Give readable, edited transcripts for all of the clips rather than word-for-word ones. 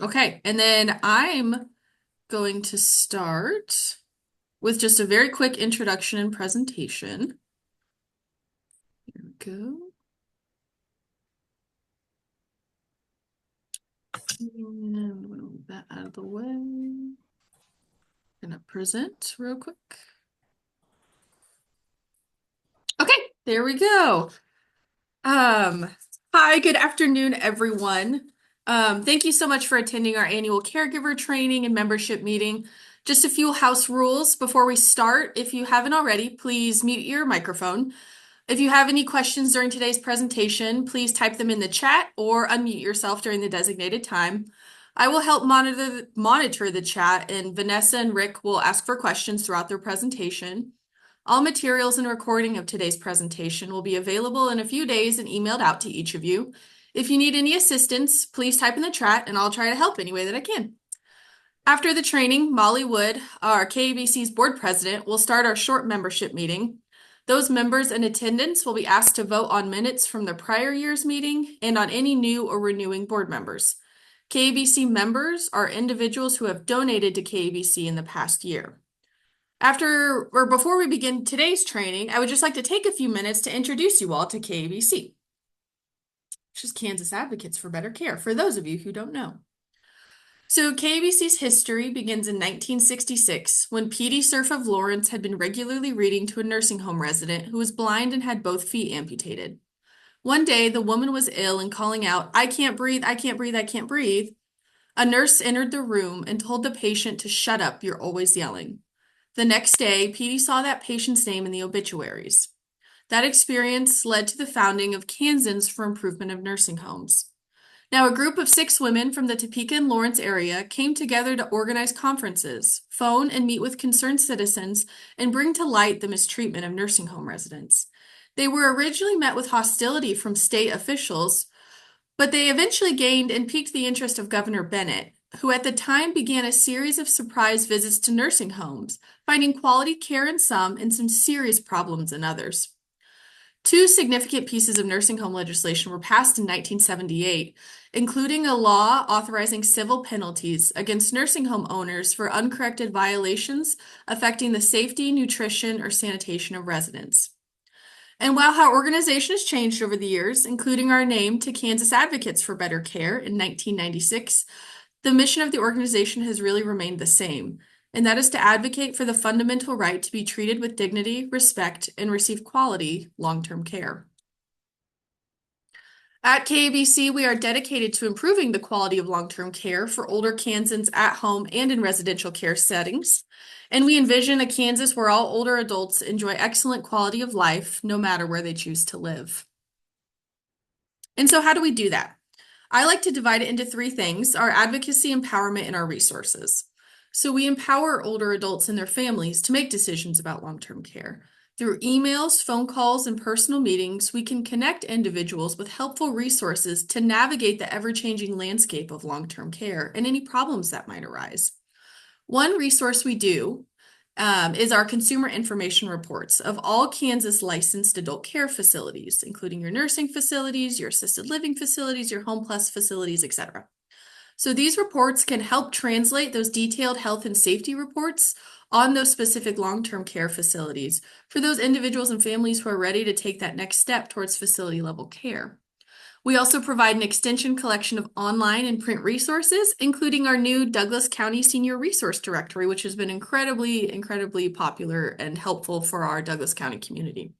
Okay, and then I'm going to start with just a very quick introduction and presentation. Here we go. And I'm going to move that out of the way. Gonna present real quick. Okay, there we go. Um, Hi, good afternoon, everyone. Thank you so much for attending our annual caregiver training and membership meeting. Just a few house rules before we start. If you haven't already, please mute your microphone. If you have any questions during today's presentation, please type them in the chat or unmute yourself during the designated time. I will help monitor the chat, and Vanessa and Rick will ask for questions throughout their presentation. All materials and recording of today's presentation will be available in a few days and emailed out to each of you. If you need any assistance, please type in the chat and I'll try to help any way that I can. After the training, Molly Wood, our KABC's board president, will start our short membership meeting. Those members in attendance will be asked to vote on minutes from the prior year's meeting and on any new or renewing board members. KABC members are individuals who have donated to KABC in the past year. Before we begin today's training, I would just like to take a few minutes to introduce you all to KABC, which is Kansas Advocates for Better Care, for those of you who don't know. So KABC's history begins in 1966 when Petey Cerf of Lawrence had been regularly reading to a nursing home resident who was blind and had both feet amputated. One day, the woman was ill and calling out, "I can't breathe, I can't breathe, I can't breathe." A nurse entered the room and told the patient to shut up, you're always yelling. The next day, Petey saw that patient's name in the obituaries. That experience led to the founding of Kansans for Improvement of Nursing Homes. Now, a group of 6 women from the Topeka and Lawrence area came together to organize conferences, phone and meet with concerned citizens, and bring to light the mistreatment of nursing home residents. They were originally met with hostility from state officials, but they eventually gained and piqued the interest of Governor Bennett, who at the time began a series of surprise visits to nursing homes, finding quality care in some and some serious problems in others. 2 significant pieces of nursing home legislation were passed in 1978, including a law authorizing civil penalties against nursing home owners for uncorrected violations affecting the safety, nutrition, or sanitation of residents. And while our organization has changed over the years, including our name to Kansas Advocates for Better Care in 1996, the mission of the organization has really remained the same, and that is to advocate for the fundamental right to be treated with dignity, respect, and receive quality long-term care. At KABC, we are dedicated to improving the quality of long-term care for older Kansans at home and in residential care settings. And we envision a Kansas where all older adults enjoy excellent quality of life, no matter where they choose to live. And so how do we do that? I like to divide it into 3 things: our advocacy, empowerment, and our resources. So we empower older adults and their families to make decisions about long-term care. Through emails, phone calls, and personal meetings, we can connect individuals with helpful resources to navigate the ever-changing landscape of long-term care and any problems that might arise. One resource we do is our consumer information reports of all Kansas licensed adult care facilities, including your nursing facilities, your assisted living facilities, your home plus facilities, etc. So these reports can help translate those detailed health and safety reports on those specific long-term care facilities for those individuals and families who are ready to take that next step towards facility level care. We also provide an extension collection of online and print resources, including our new Douglas County Senior Resource Directory, which has been incredibly popular and helpful for our Douglas County community.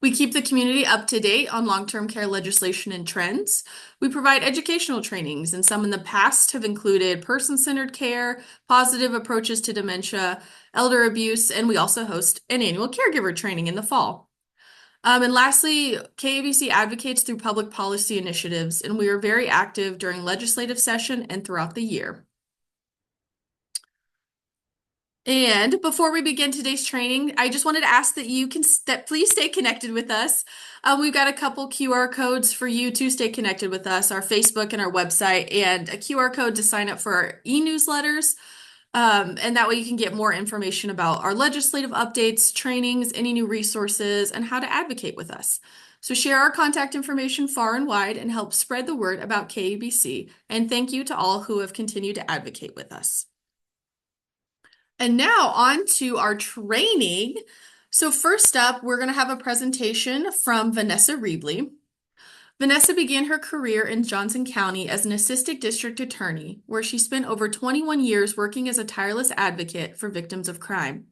We keep the community up to date on long-term care legislation and trends. We provide educational trainings, and some in the past have included person-centered care, positive approaches to dementia, elder abuse, and we also host an annual caregiver training in the fall. And lastly, KABC advocates through public policy initiatives, and we are very active during legislative session and throughout the year. And before we begin today's training, I just wanted to ask that please stay connected with us. We've got a couple QR codes for you to stay connected with us, our Facebook and our website, and a QR code to sign up for our e-newsletters. And that way you can get more information about our legislative updates, trainings, any new resources, and how to advocate with us. So share our contact information far and wide and help spread the word about KABC. And thank you to all who have continued to advocate with us. And now on to our training. So first up, we're going to have a presentation from Vanessa Riebli. Vanessa began her career in Johnson County as an assistant district attorney, where she spent over 21 years working as a tireless advocate for victims of crime.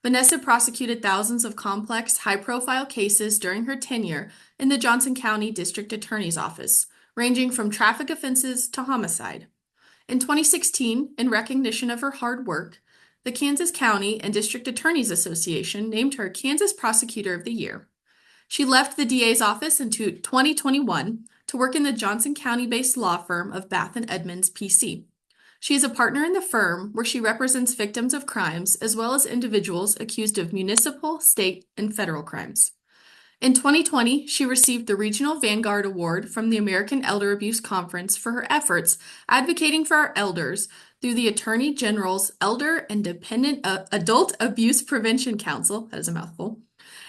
Vanessa prosecuted thousands of complex, high-profile cases during her tenure in the Johnson County District Attorney's Office, ranging from traffic offenses to homicide. In 2016, in recognition of her hard work, the Kansas County and District Attorneys Association named her Kansas Prosecutor of the Year. She left the DA's office in 2021 to work in the Johnson County-based law firm of Bath and Edmonds, PC. She is a partner in the firm where she represents victims of crimes as well as individuals accused of municipal, state, and federal crimes. In 2020, she received the Regional Vanguard Award from the American Elder Abuse Conference for her efforts advocating for our elders through the Attorney General's Elder and Dependent Adult Abuse Prevention Council, that is a mouthful,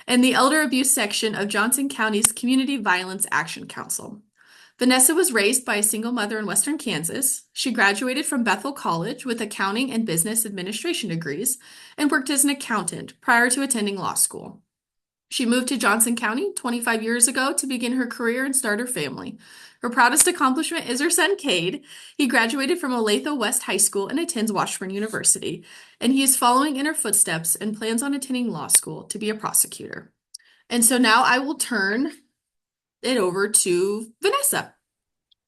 and the Elder Abuse section of Johnson County's Community Violence Action Council. Vanessa was raised by a single mother in Western Kansas. She graduated from Bethel College with accounting and business administration degrees and worked as an accountant prior to attending law school. She moved to Johnson County 25 years ago to begin her career and start her family. Her proudest accomplishment is her son, Cade. He graduated from Olathe West High School and attends Washburn University, and he is following in her footsteps and plans on attending law school to be a prosecutor. And so now I will turn it over to Vanessa.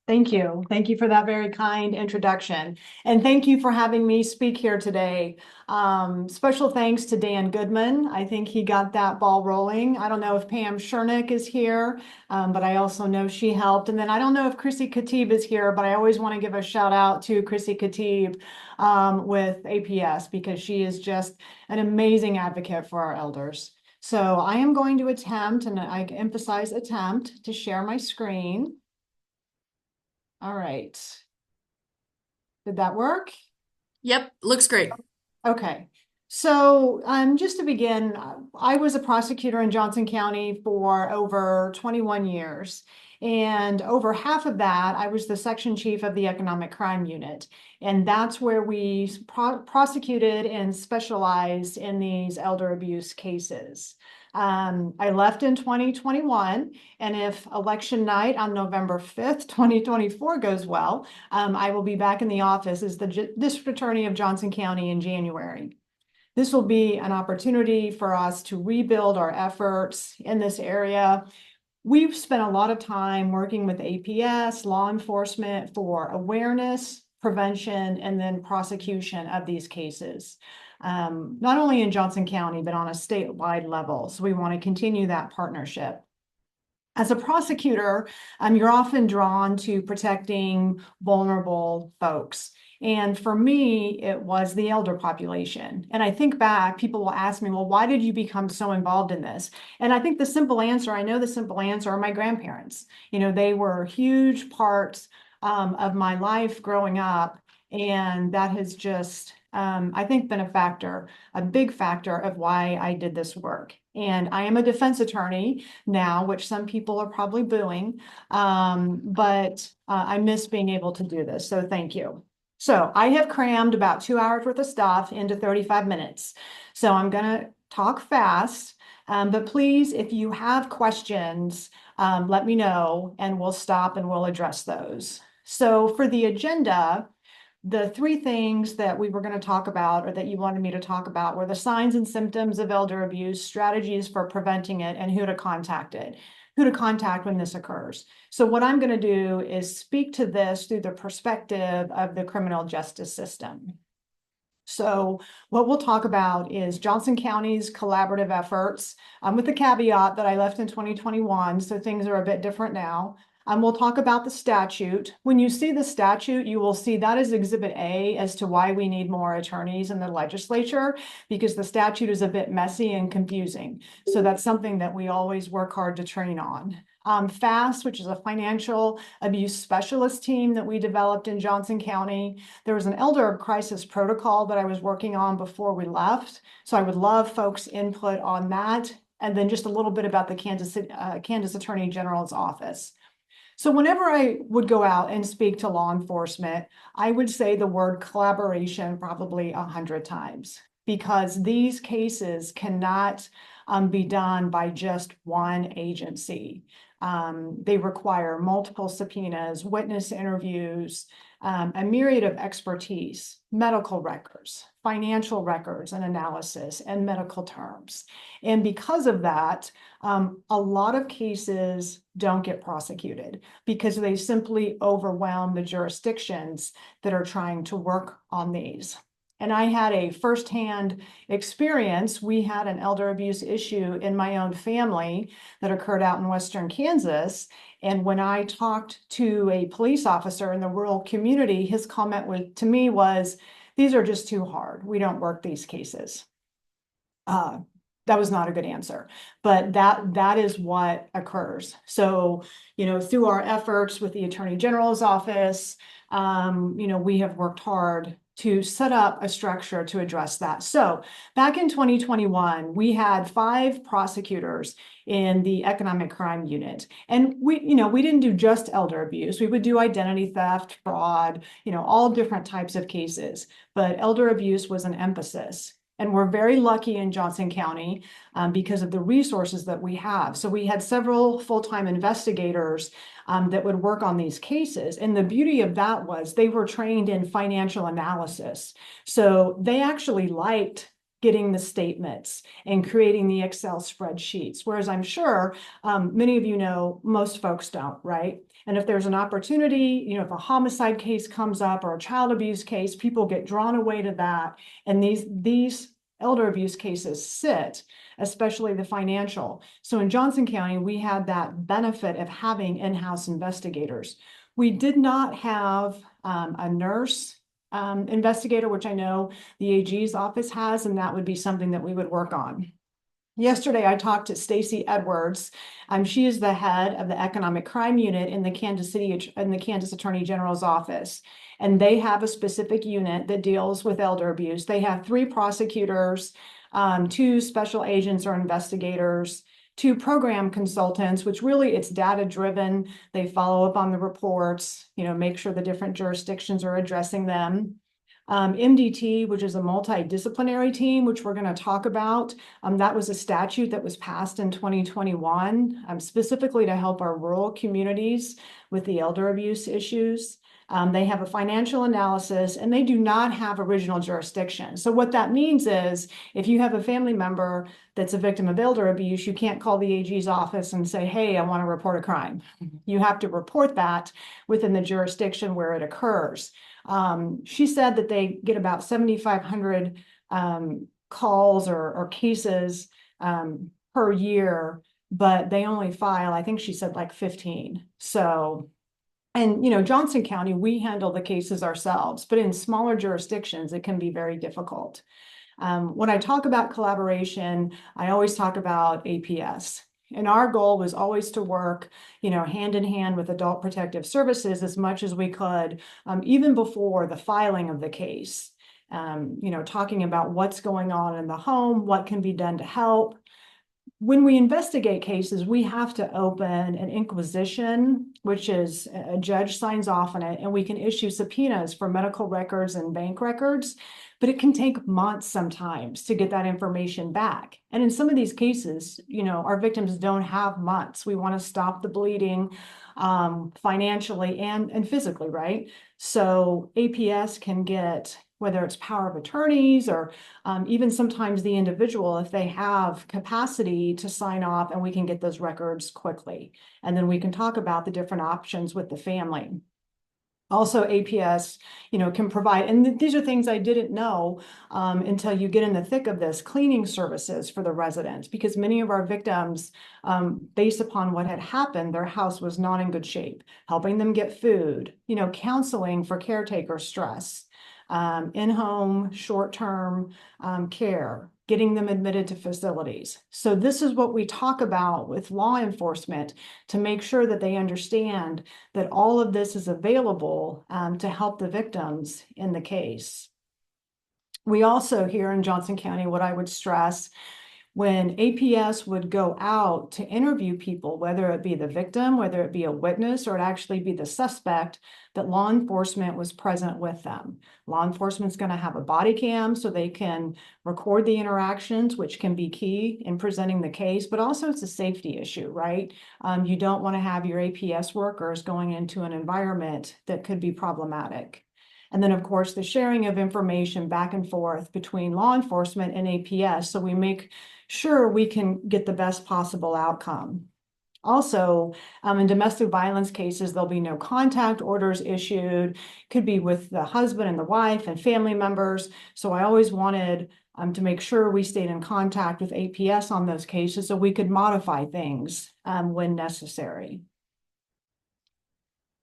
Thank you. Thank you for that very kind introduction. And thank you for having me speak here today. Special thanks to Dan Goodman. I think he got that ball rolling. I don't know if Pam Shernick is here, but I also know she helped. And then I don't know if Chrissy Khatib is here, but I always want to give a shout out to Chrissy Khatib with APS because she is just an amazing advocate for our elders. So I am going to attempt, and I emphasize attempt, to share my screen. All right. Did that work? Yep, looks great. Okay. So just to begin, I was a prosecutor in Johnson County for over 21 years. And over half of that, I was the section chief of the economic crime unit. And that's where we prosecuted and specialized in these elder abuse cases. I left in 2021, and if election night on November 5th, 2024 goes well, I will be back in the office as the District Attorney of Johnson County in January. This will be an opportunity for us to rebuild our efforts in this area. We've spent a lot of time working with APS, law enforcement for awareness, prevention, and then prosecution of these cases. Not only in Johnson County, but on a statewide level. So we want to continue that partnership. As a prosecutor, you're often drawn to protecting vulnerable folks. And for me, it was the elder population. And I think back, people will ask me, well, why did you become so involved in this? And I think the simple answer, I know the simple answer are my grandparents. You know, they were huge parts of my life growing up. And that has just, I think, been a factor, a big factor of why I did this work. And I am a defense attorney now, which some people are probably booing, but I miss being able to do this. So thank you. So I have crammed about 2 hours worth of stuff into 35 minutes. So I'm going to talk fast, but please, if you have questions, let me know and we'll stop and we'll address those. So for the agenda, the three things that we were going to talk about, or that you wanted me to talk about, were the signs and symptoms of elder abuse, strategies for preventing it, and who to contact when this occurs. So what I'm going to do is speak to this through the perspective of the criminal justice system. So what we'll talk about is Johnson County's collaborative efforts, with the caveat that I left in 2021, so things are a bit different now. We'll talk about the statute. When you see the statute, you will see that is Exhibit A as to why we need more attorneys in the legislature, because the statute is a bit messy and confusing. So that's something that we always work hard to train on. FAST, which is a financial abuse specialist team that we developed in Johnson County. There was an elder crisis protocol that I was working on before we left. So I would love folks' input on that. and then just a little bit about the Kansas Attorney General's office. So whenever I would go out and speak to law enforcement, I would say the word collaboration probably 100 times, because these cases cannot be done by just one agency. They require multiple subpoenas, witness interviews, a myriad of expertise, medical records, financial records and analysis, and medical terms. And because of that, a lot of cases don't get prosecuted because they simply overwhelm the jurisdictions that are trying to work on these. And I had a firsthand experience. We had an elder abuse issue in my own family that occurred out in Western Kansas. And when I talked to a police officer in the rural community, his comment to me was, "These are just too hard. We don't work these cases." That was not a good answer, but that is what occurs. So, through our efforts with the Attorney General's office, we have worked hard to set up a structure to address that. So back in 2021, we had 5 prosecutors in the economic crime unit. And we didn't do just elder abuse. We would do identity theft, fraud, all different types of cases, but elder abuse was an emphasis. And we're very lucky in Johnson County because of the resources that we have. So we had several full-time investigators that would work on these cases. And the beauty of that was they were trained in financial analysis. So they actually liked getting the statements and creating the Excel spreadsheets, whereas I'm sure many of you know, most folks don't, right? And if there's an opportunity, if a homicide case comes up or a child abuse case, people get drawn away to that. And these elder abuse cases sit, especially the financial. So in Johnson County, we had that benefit of having in-house investigators. We did not have a nurse investigator, which I know the AG's office has, and that would be something that we would work on. Yesterday, I talked to Stacy Edwards. She is the head of the economic crime unit in the Kansas Attorney General's office. And they have a specific unit that deals with elder abuse. They have 3 prosecutors, 2 special agents or investigators, 2 program consultants, which really it's data driven. They follow up on the reports, make sure the different jurisdictions are addressing them. MDT, which is a multidisciplinary team, which we're going to talk about. That was a statute that was passed in 2021, specifically to help our rural communities with the elder abuse issues. They have a financial analysis, and they do not have original jurisdiction. So what that means is if you have a family member that's a victim of elder abuse, you can't call the AG's office and say, "Hey, I want to report a crime." You have to report that within the jurisdiction where it occurs. She said that they get about 7,500 calls or cases per year, but they only file, I think she said, like 15. So, and Johnson County, we handle the cases ourselves, but in smaller jurisdictions, it can be very difficult. When I talk about collaboration, I always talk about APS. And our goal was always to work, hand in hand with Adult Protective Services as much as we could, even before the filing of the case. Talking about what's going on in the home, what can be done to help. When we investigate cases, we have to open an inquisition, which is a judge signs off on it, and we can issue subpoenas for medical records and bank records, but it can take months sometimes to get that information back. And in some of these cases, our victims don't have months. We want to stop the bleeding financially and physically, right? So APS can get, whether it's power of attorneys or even sometimes the individual, if they have capacity to sign off, and we can get those records quickly. And then we can talk about the different options with the family. Also, APS, can provide, and these are things I didn't know until you get in the thick of this, cleaning services for the residents, because many of our victims, based upon what had happened, their house was not in good shape, helping them get food, counseling for caretaker stress, in-home, short-term care, getting them admitted to facilities. So this is what we talk about with law enforcement to make sure that they understand that all of this is available to help the victims in the case. We also here in Johnson County, what I would stress, when APS would go out to interview people, whether it be the victim, whether it be a witness, or it actually be the suspect, that law enforcement was present with them. Law enforcement's going to have a body cam so they can record the interactions, which can be key in presenting the case, but also it's a safety issue, right? You don't want to have your APS workers going into an environment that could be problematic. And then, of course, the sharing of information back and forth between law enforcement and APS, so we make sure we can get the best possible outcome. Also, in domestic violence cases, there'll be no contact orders issued, could be with the husband and the wife and family members. So I always wanted to make sure we stayed in contact with APS on those cases so we could modify things when necessary.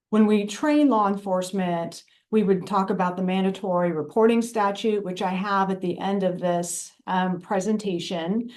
When we train law enforcement, we would talk about the mandatory reporting statute, which I have at the end of this presentation.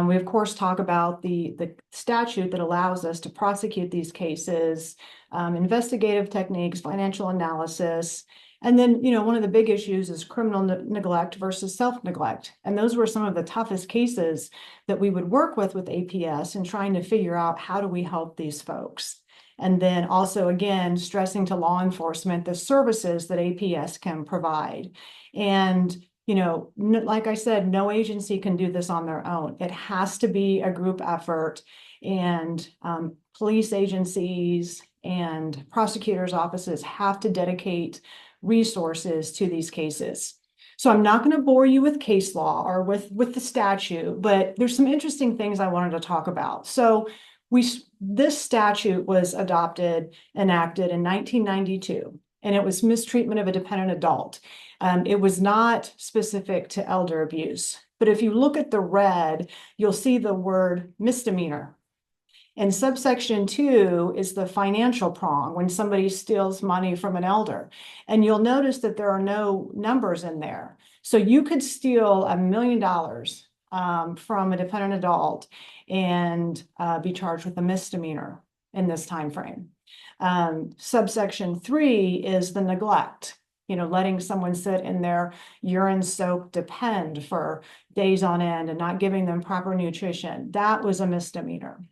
We, of course, talk about the statute that allows us to prosecute these cases, investigative techniques, financial analysis. And then, one of the big issues is criminal neglect versus self-neglect. And those were some of the toughest cases that we would work with APS in trying to figure out how do we help these folks. And then also, again, stressing to law enforcement the services that APS can provide. And, like I said, no agency can do this on their own. It has to be a group effort, and police agencies and prosecutors' offices have to dedicate resources to these cases. So I'm not going to bore you with case law or with the statute, but there's some interesting things I wanted to talk about. So this statute was enacted in 1992, and it was mistreatment of a dependent adult. It was not specific to elder abuse, but if you look at the red, you'll see the word misdemeanor. And subsection 2 is the financial prong, when somebody steals money from an elder. And you'll notice that there are no numbers in there. So you could steal $1 million from a dependent adult and be charged with a misdemeanor in this time frame. Subsection 3 is the neglect, letting someone sit in their urine-soaked depend for days on end and not giving them proper nutrition. That was a misdemeanor.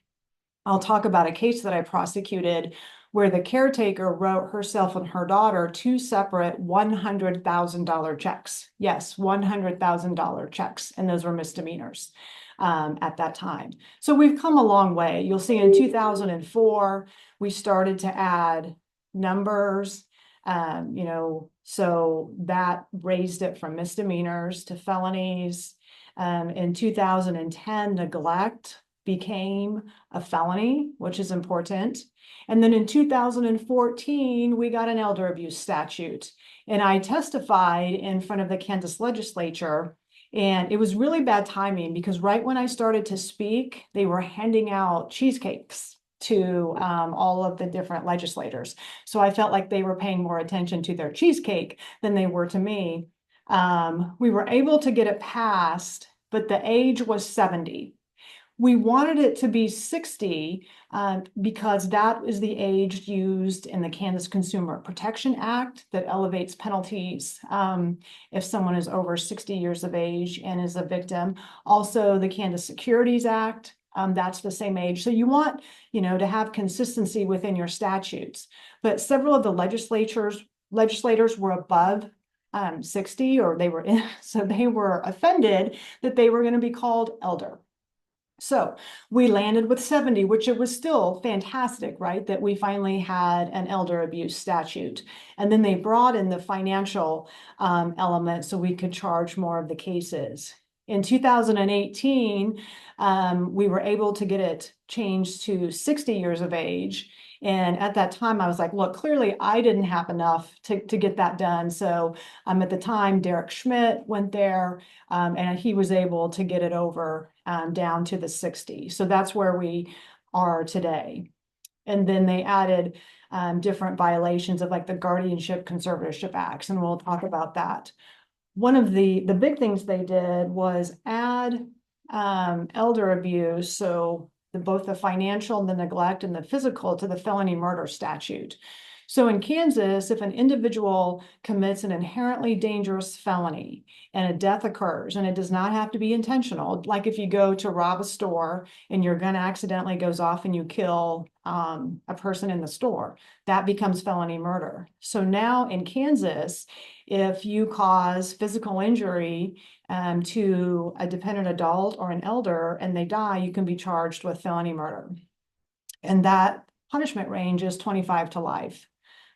I'll talk about a case that I prosecuted where the caretaker wrote herself and her daughter 2 separate $100,000 checks. Yes, $100,000 checks, and those were misdemeanors at that time. So we've come a long way. You'll see in 2004, we started to add numbers, so that raised it from misdemeanors to felonies. In 2010, neglect became a felony, which is important. And then in 2014, we got an elder abuse statute. And I testified in front of the Kansas legislature, and it was really bad timing because right when I started to speak, they were handing out cheesecakes to all of the different legislators. So I felt like they were paying more attention to their cheesecake than they were to me. We were able to get it passed, but the age was 70. We wanted it to be 60 because that is the age used in the Kansas Consumer Protection Act that elevates penalties if someone is over 60 years of age and is a victim. Also, the Kansas Securities Act, that's the same age. So you want, to have consistency within your statutes. But several of the legislators were above 60, or they were so they were offended that they were going to be called elder. So we landed with 70, which it was still fantastic, right? That we finally had an elder abuse statute. And then they brought in the financial element so we could charge more of the cases. In 2018, we were able to get it changed to 60 years of age. And at that time, I was like, look, clearly I didn't have enough to get that done. So at the time, Derek Schmidt went there and he was able to get it over down to the 60. So that's where we are today. And then they added different violations of like the guardianship conservatorship acts, and we'll talk about that. One of the big things they did was add elder abuse, so both the financial, the neglect, and the physical to the felony murder statute. So in Kansas, if an individual commits an inherently dangerous felony and a death occurs, and it does not have to be intentional, like if you go to rob a store and your gun accidentally goes off and you kill a person in the store, that becomes felony murder. So now in Kansas, if you cause physical injury to a dependent adult or an elder and they die, you can be charged with felony murder. And that punishment range is 25 to life.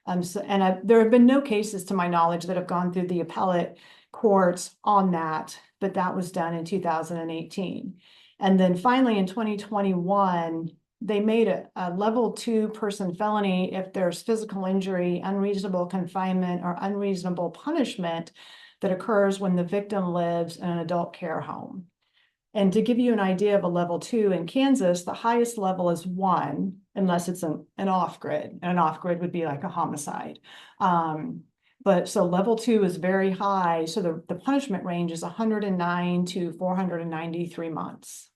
There have been no cases, to my knowledge, that have gone through the appellate courts on that, but that was done in 2018. And then finally in 2021, they made a level 2 person felony if there's physical injury, unreasonable confinement, or unreasonable punishment that occurs when the victim lives in an adult care home. And to give you an idea of a level 2 in Kansas, the highest level is 1, unless it's an off-grid. And an off-grid would be like a homicide. But so level 2 is very high. So the punishment range is 109 to 493 months.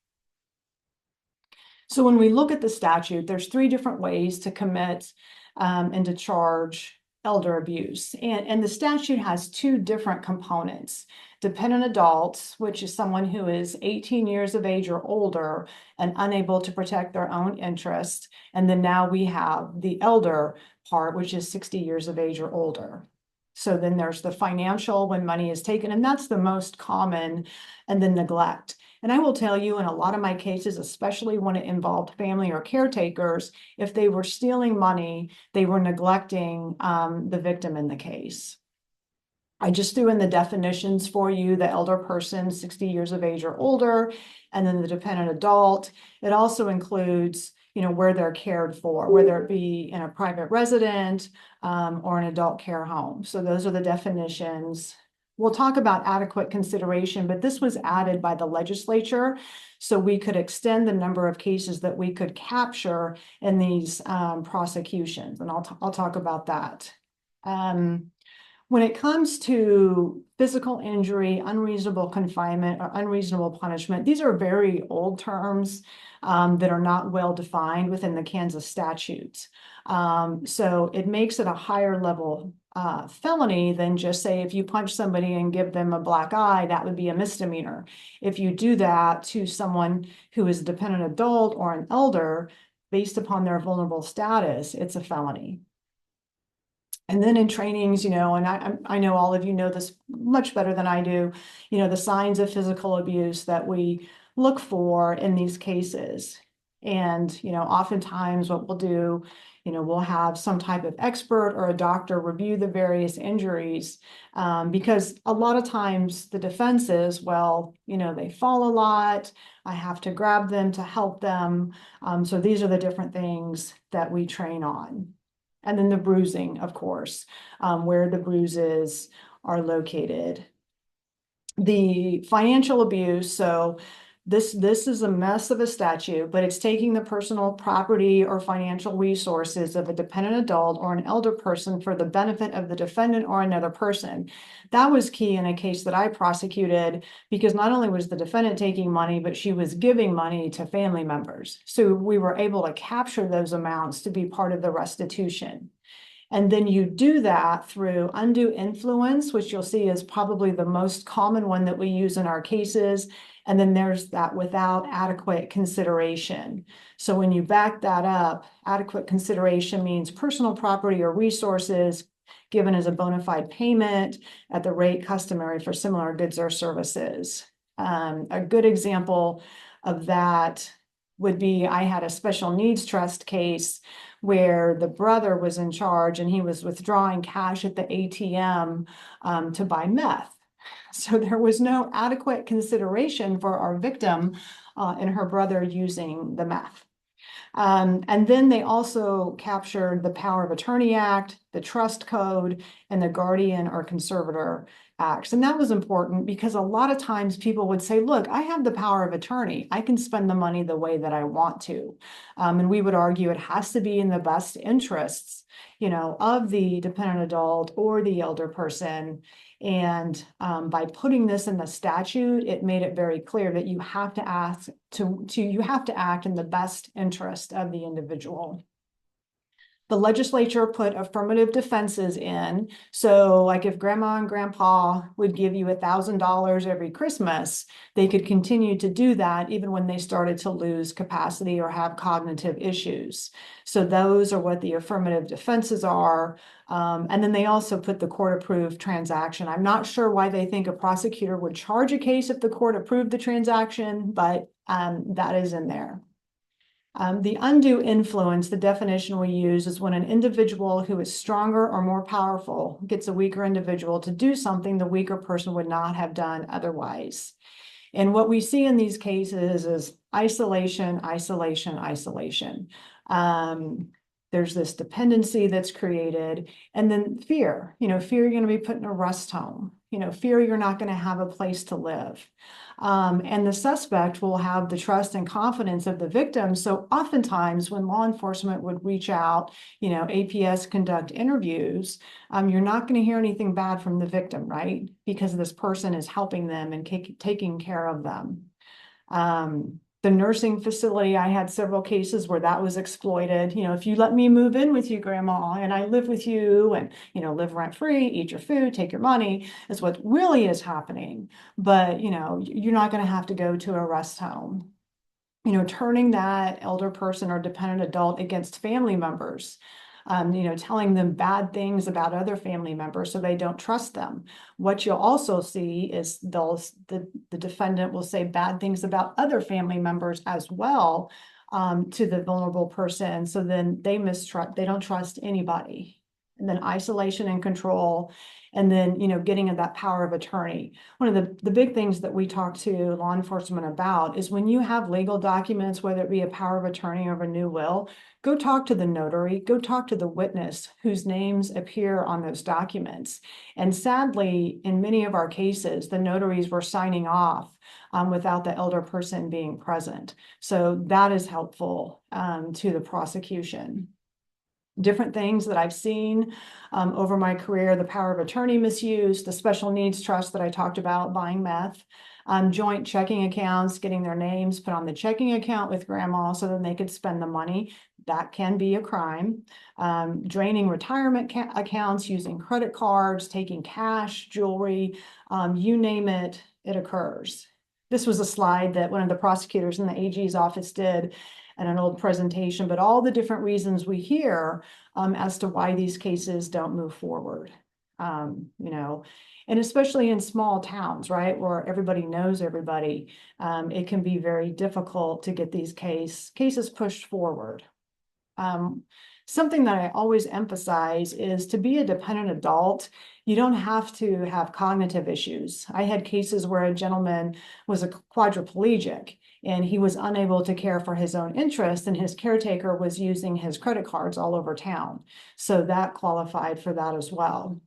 So when we look at the statute, there's 3 different ways to commit and to charge elder abuse. And the statute has 2 different components. Dependent adults, which is someone who is 18 years of age or older and unable to protect their own interests. And then now we have the elder part, which is 60 years of age or older. So then there's the financial, when money is taken, and that's the most common, and then neglect. And I will tell you, in a lot of my cases, especially when it involved family or caretakers, if they were stealing money, they were neglecting the victim in the case. I just threw in the definitions for you: the elder person, 60 years of age or older, and then the dependent adult. It also includes, where they're cared for, whether it be in a private residence or an adult care home. So those are the definitions. We'll talk about adequate consideration, but this was added by the legislature so we could extend the number of cases that we could capture in these prosecutions, and I'll talk about that. When it comes to physical injury, unreasonable confinement, or unreasonable punishment, these are very old terms that are not well defined within the Kansas statutes. So it makes it a higher level felony than just, say, if you punch somebody and give them a black eye, that would be a misdemeanor. If you do that to someone who is a dependent adult or an elder, based upon their vulnerable status, it's a felony. And then in trainings, and I know all of you know this much better than I do, the signs of physical abuse that we look for in these cases. And, oftentimes what we'll do, we'll have some type of expert or a doctor review the various injuries, because a lot of times the defense is, well, they fall a lot, I have to grab them to help them. So these are the different things that we train on. And then the bruising, of course, where the bruises are located. The financial abuse, so this is a mess of a statute, but it's taking the personal property or financial resources of a dependent adult or an elder person for the benefit of the defendant or another person. That was key in a case that I prosecuted, because not only was the defendant taking money, but she was giving money to family members. So we were able to capture those amounts to be part of the restitution. And then you do that through undue influence, which you'll see is probably the most common one that we use in our cases. And then there's that without adequate consideration. So when you back that up, adequate consideration means personal property or resources given as a bona fide payment at the rate customary for similar goods or services. A good example of that would be, I had a special needs trust case where the brother was in charge and he was withdrawing cash at the ATM to buy meth. So there was no adequate consideration for our victim and her brother using the meth. And then they also captured the Power of Attorney Act, the Trust Code, and the Guardian or Conservator Acts. And that was important because a lot of times people would say, look, I have the power of attorney. I can spend the money the way that I want to. And we would argue it has to be in the best interests, of the dependent adult or the elder person. And by putting this in the statute, it made it very clear that you have to act in the best interest of the individual. The legislature put affirmative defenses in. So like if grandma and grandpa would give you $1,000 every Christmas, they could continue to do that even when they started to lose capacity or have cognitive issues. So those are what the affirmative defenses are. And then they also put the court-approved transaction. I'm not sure why they think a prosecutor would charge a case if the court approved the transaction, but that is in there. The undue influence, the definition we use is when an individual who is stronger or more powerful gets a weaker individual to do something the weaker person would not have done otherwise. And what we see in these cases is isolation, isolation, isolation. There's this dependency that's created, and then fear, fear you're going to be put in a rest home, fear you're not going to have a place to live. And the suspect will have the trust and confidence of the victim. So oftentimes when law enforcement would reach out, APS conduct interviews, you're not going to hear anything bad from the victim, right? Because this person is helping them and taking care of them. The nursing facility, I had several cases where that was exploited. If you let me move in with you, grandma, and I live with you and, live rent free, eat your food, take your money, is what really is happening. But, you're not going to have to go to a rest home. Turning that elder person or dependent adult against family members. Telling them bad things about other family members so they don't trust them. What you'll also see is the defendant will say bad things about other family members as well to the vulnerable person. So then they don't trust anybody. And then isolation and control, and then, getting that power of attorney. One of the big things that we talk to law enforcement about is when you have legal documents, whether it be a power of attorney or a new will, go talk to the notary, go talk to the witness whose names appear on those documents. And sadly, in many of our cases, the notaries were signing off without the elder person being present. So that is helpful to the prosecution. Different things that I've seen over my career, the power of attorney misuse, the special needs trust that I talked about, buying meth, joint checking accounts, getting their names put on the checking account with grandma so that they could spend the money. That can be a crime. Draining retirement accounts, using credit cards, taking cash, jewelry, you name it, it occurs. This was a slide that one of the prosecutors in the AG's office did and an old presentation, but all the different reasons we hear as to why these cases don't move forward. And especially in small towns, right, where everybody knows everybody, it can be very difficult to get these cases pushed forward. Something that I always emphasize is to be a dependent adult, you don't have to have cognitive issues. I had cases where a gentleman was a quadriplegic and he was unable to care for his own interests, and his caretaker was using his credit cards all over town. So that qualified for that as well.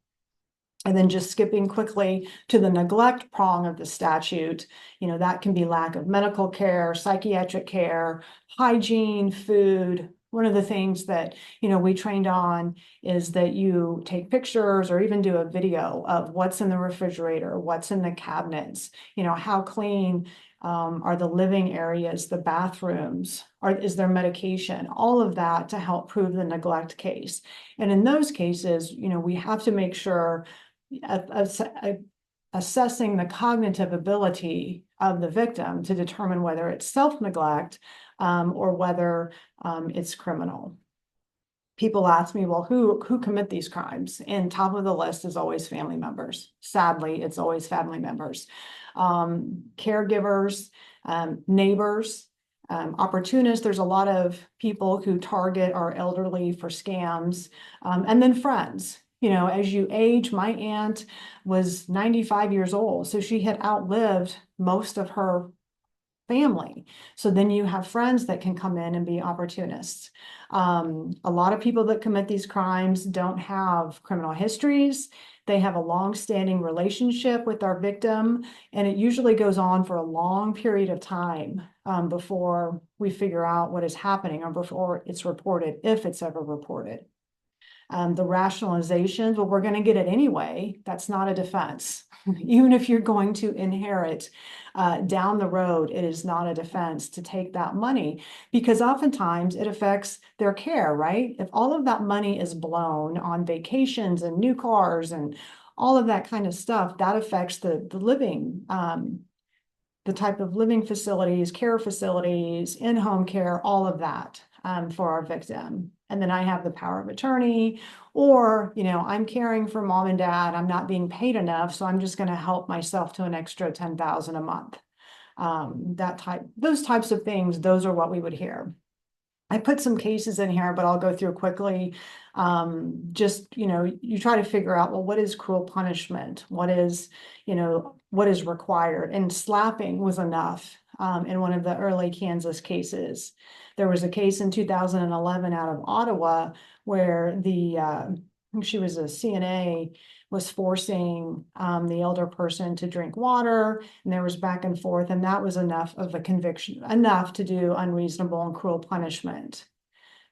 And then just skipping quickly to the neglect prong of the statute, that can be lack of medical care, psychiatric care, hygiene, food. One of the things that, we trained on is that you take pictures or even do a video of what's in the refrigerator, what's in the cabinets, how clean are the living areas, the bathrooms, is there medication, all of that to help prove the neglect case. And in those cases, we have to make sure assessing the cognitive ability of the victim to determine whether it's self-neglect or whether it's criminal. People ask me, well, who commit these crimes? And top of the list is always family members. Sadly, it's always family members. Caregivers, neighbors, opportunists. There's a lot of people who target our elderly for scams, and then friends. As you age, my aunt was 95 years old, so she had outlived most of her family. So then you have friends that can come in and be opportunists. A lot of people that commit these crimes don't have criminal histories. They have a long-standing relationship with our victim, and it usually goes on for a long period of time before we figure out what is happening or before it's reported, if it's ever reported. The rationalizations, well, we're going to get it anyway. That's not a defense. Even if you're going to inherit down the road, it is not a defense to take that money, because oftentimes it affects their care, right? If all of that money is blown on vacations and new cars and all of that kind of stuff, that affects the living, the type of living facilities, care facilities, in-home care, all of that for our victim. And then I have the power of attorney, or, I'm caring for mom and dad, I'm not being paid enough, so I'm just going to help myself to an extra 10,000 a month. Those types of things, those are what we would hear. I put some cases in here, but I'll go through quickly. You try to figure out, well, what is cruel punishment? What is required? And slapping was enough in one of the early Kansas cases. There was a case in 2011 out of Ottawa where I think she was a CNA, was forcing the elder person to drink water, and there was back and forth, and that was enough of a conviction, enough to do unreasonable and cruel punishment.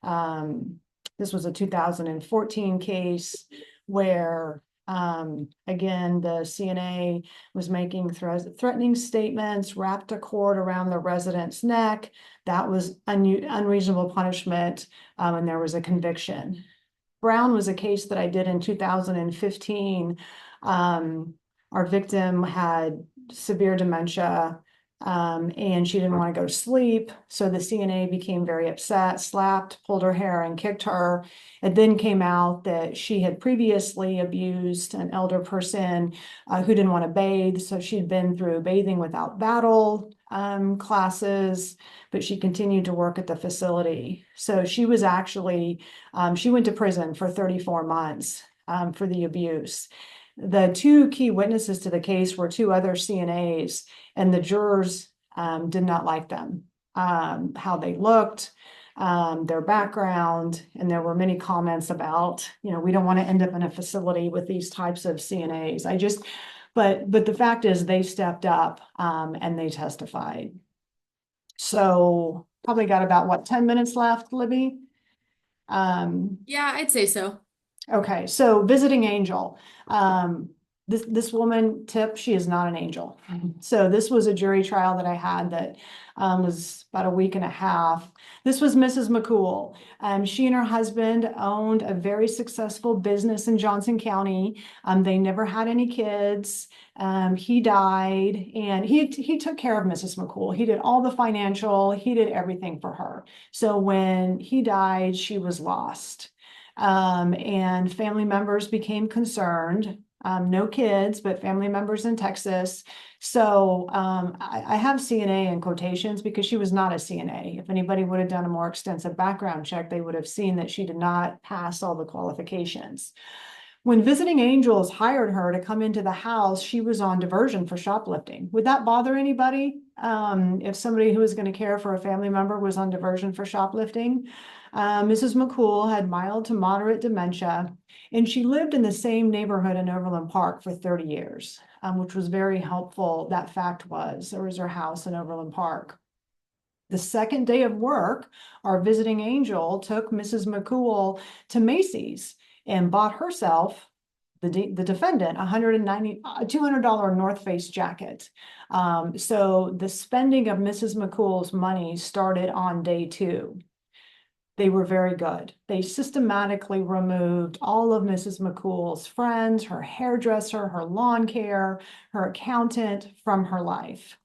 This was a 2014 case where, again, the CNA was making threatening statements, wrapped a cord around the resident's neck. That was unreasonable punishment, and there was a conviction. Brown was a case that I did in 2015. Our victim had severe dementia, and she didn't want to go to sleep. So the CNA became very upset, slapped, pulled her hair, and kicked her. It then came out that she had previously abused an elder person who didn't want to bathe. So she'd been through bathing without battle classes, but she continued to work at the facility. So she was actually, she went to prison for 34 months for the abuse. The two key witnesses to the case were two other CNAs, and the jurors did not like them, how they looked, their background, and there were many comments about, we don't want to end up in a facility with these types of CNAs. But the fact is they stepped up and they testified. So probably got about 10 minutes left, Libby? Yeah, I'd say so. Okay, so visiting angel. This woman, Tip, she is not an angel. So this was a jury trial that I had that was about a week and a half. This was Mrs. McCool. She and her husband owned a very successful business in Johnson County. They never had any kids. He died, and he took care of Mrs. McCool. He did all the financial, he did everything for her. So when he died, she was lost. And family members became concerned. No kids, but family members in Texas. So I have CNA in quotations because she was not a CNA. If anybody would have done a more extensive background check, they would have seen that she did not pass all the qualifications. When visiting angels hired her to come into the house, she was on diversion for shoplifting. Would that bother anybody? If somebody who was going to care for a family member was on diversion for shoplifting? Mrs. McCool had mild to moderate dementia, and she lived in the same neighborhood in Overland Park for 30 years, which was very helpful. That fact was, there was her house in Overland Park. The second day of work, our visiting angel took Mrs. McCool to Macy's and bought herself, the defendant, $200 North Face jacket. So the spending of Mrs. McCool's money started on day 2. They were very good. They systematically removed all of Mrs. McCool's friends, her hairdresser, her lawn care, her accountant from her life.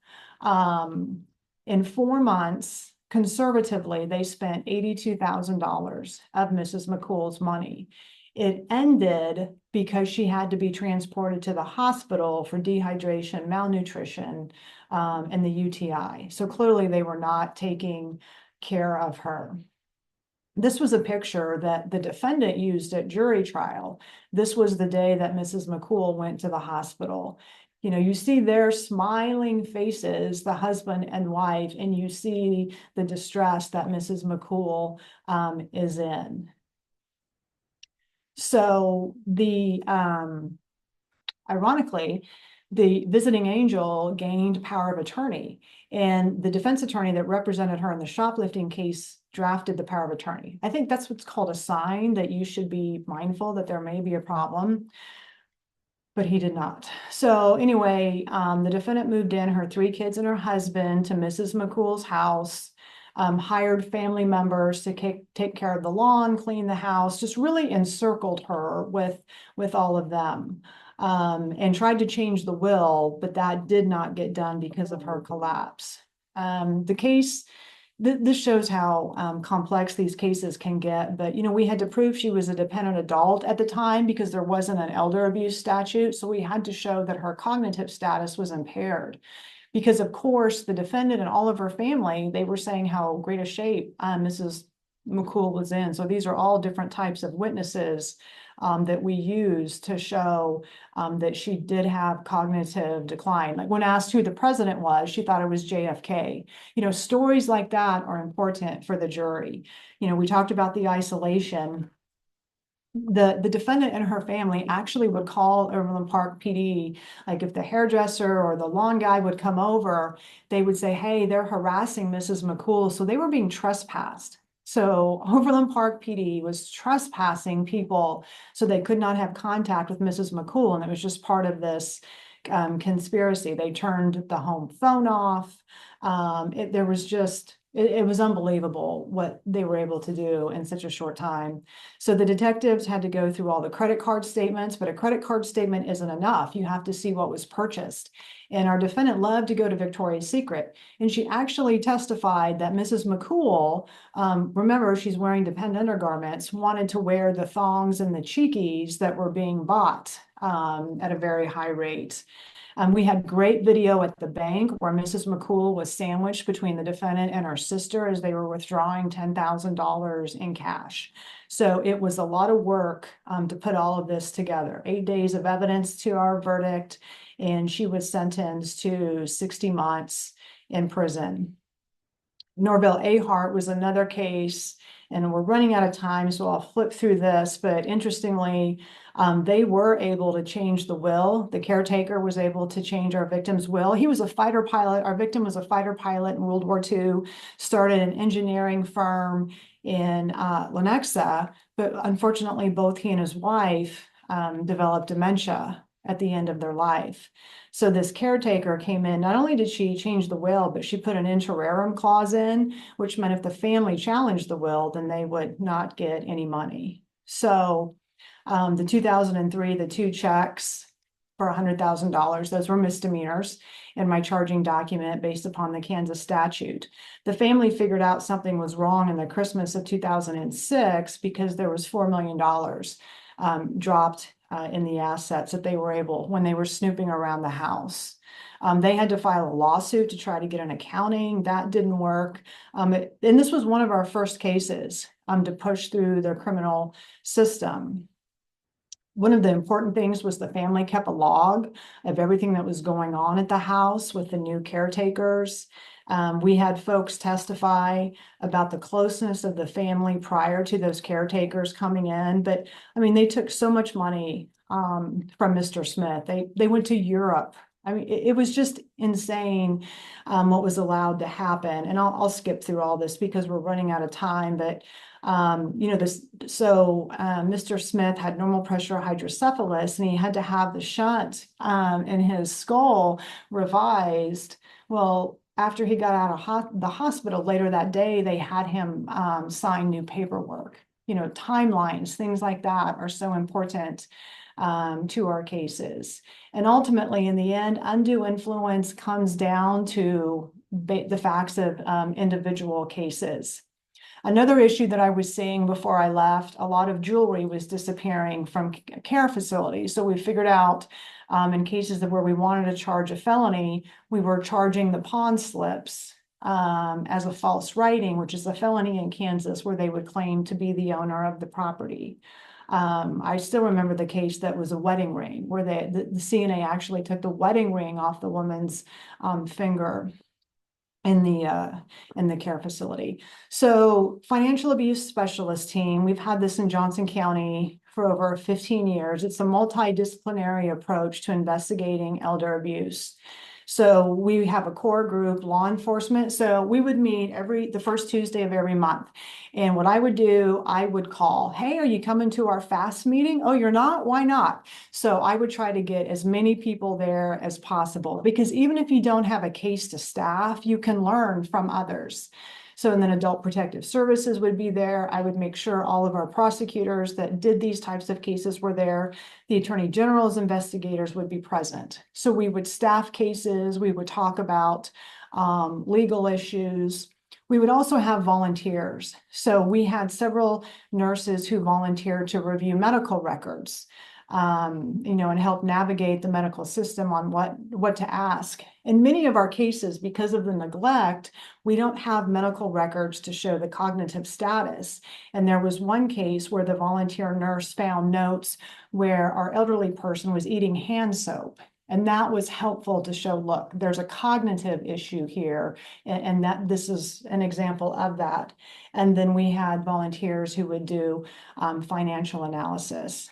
In 4 months, conservatively, they spent $82,000 of Mrs. McCool's money. It ended because she had to be transported to the hospital for dehydration, malnutrition, and the UTI. So clearly they were not taking care of her. This was a picture that the defendant used at jury trial. This was the day that Mrs. McCool went to the hospital. You see their smiling faces, the husband and wife, and you see the distress that Mrs. McCool is in. So ironically, the visiting angel gained power of attorney, and the defense attorney that represented her in the shoplifting case drafted the power of attorney. I think that's what's called a sign that you should be mindful that there may be a problem, but he did not. So anyway, the defendant moved in her 3 kids and her husband to Mrs. McCool's house, hired family members to take care of the lawn, clean the house, just really encircled her with all of them. And tried to change the will, but that did not get done because of her collapse. The case, this shows how complex these cases can get, but we had to prove she was a dependent adult at the time because there wasn't an elder abuse statute, so we had to show that her cognitive status was impaired. Because of course, the defendant and all of her family, they were saying how great a shape Mrs. McCool was in. So these are all different types of witnesses that we use to show that she did have cognitive decline. Like when asked who the president was, she thought it was JFK. Stories like that are important for the jury. We talked about the isolation. The defendant and her family actually would call Overland Park PD, like if the hairdresser or the lawn guy would come over, they would say, hey, they're harassing Mrs. McCool. So they were being trespassed. So Overland Park PD was trespassing people so they could not have contact with Mrs. McCool. And it was just part of this conspiracy. They turned the home phone off. It was unbelievable what they were able to do in such a short time. So the detectives had to go through all the credit card statements, but a credit card statement isn't enough. You have to see what was purchased. And our defendant loved to go to Victoria's Secret. And she actually testified that Mrs. McCool, remember, she's wearing dependent undergarments, wanted to wear the thongs and the cheekies that were being bought at a very high rate. We had great video at the bank where Mrs. McCool was sandwiched between the defendant and her sister as they were withdrawing $10,000 in cash. So it was a lot of work to put all of this together. 8 days of evidence to our verdict, and she was sentenced to 60 months in prison. Norville Ahart was another case, and we're running out of time, so I'll flip through this. But interestingly, they were able to change the will. The caretaker was able to change our victim's will. He was a fighter pilot. Our victim was a fighter pilot in World War II, started an engineering firm in Lenexa, but unfortunately, both he and his wife developed dementia at the end of their life. So this caretaker came in, not only did she change the will, but she put an interim clause in, which meant if the family challenged the will, then they would not get any money. So the 2003, the 2 checks for $100,000, those were misdemeanors in my charging document based upon the Kansas statute. The family figured out something was wrong in the Christmas of 2006 because there was $4 million dropped in the assets that they were able, when they were snooping around the house. They had to file a lawsuit to try to get an accounting. That didn't work. And this was one of our first cases to push through the criminal system. One of the important things was the family kept a log of everything that was going on at the house with the new caretakers. We had folks testify about the closeness of the family prior to those caretakers coming in. But I mean, they took so much money from Mr. Smith. They went to Europe. I mean, it was just insane what was allowed to happen. And I'll skip through all this because we're running out of time. But Mr. Smith had normal pressure hydrocephalus, and he had to have the shunt in his skull revised. Well, after he got out of the hospital later that day, they had him sign new paperwork. Timelines, things like that are so important to our cases. And ultimately, in the end, undue influence comes down to the facts of individual cases. Another issue that I was seeing before I left, a lot of jewelry was disappearing from care facilities. So we figured out in cases where we wanted to charge a felony, we were charging the pawn slips as a false writing, which is a felony in Kansas, where they would claim to be the owner of the property. I still remember the case that was a wedding ring, where the CNA actually took the wedding ring off the woman's finger in the care facility. So financial abuse specialist team, we've had this in Johnson County for over 15 years. It's a multidisciplinary approach to investigating elder abuse. So we have a core group, law enforcement. So we would meet the first Tuesday of every month. And what I would do, I would call, hey, are you coming to our FAST meeting? Oh, you're not? Why not? So I would try to get as many people there as possible, because even if you don't have a case to staff, you can learn from others. So, and then Adult Protective Services would be there. I would make sure all of our prosecutors that did these types of cases were there. The Attorney General's investigators would be present. So we would staff cases, we would talk about legal issues. We would also have volunteers. So we had several nurses who volunteered to review medical records, and help navigate the medical system on what to ask. In many of our cases, because of the neglect, we don't have medical records to show the cognitive status. And there was one case where the volunteer nurse found notes where our elderly person was eating hand soap. And that was helpful to show, look, there's a cognitive issue here, and that this is an example of that. And then we had volunteers who would do financial analysis.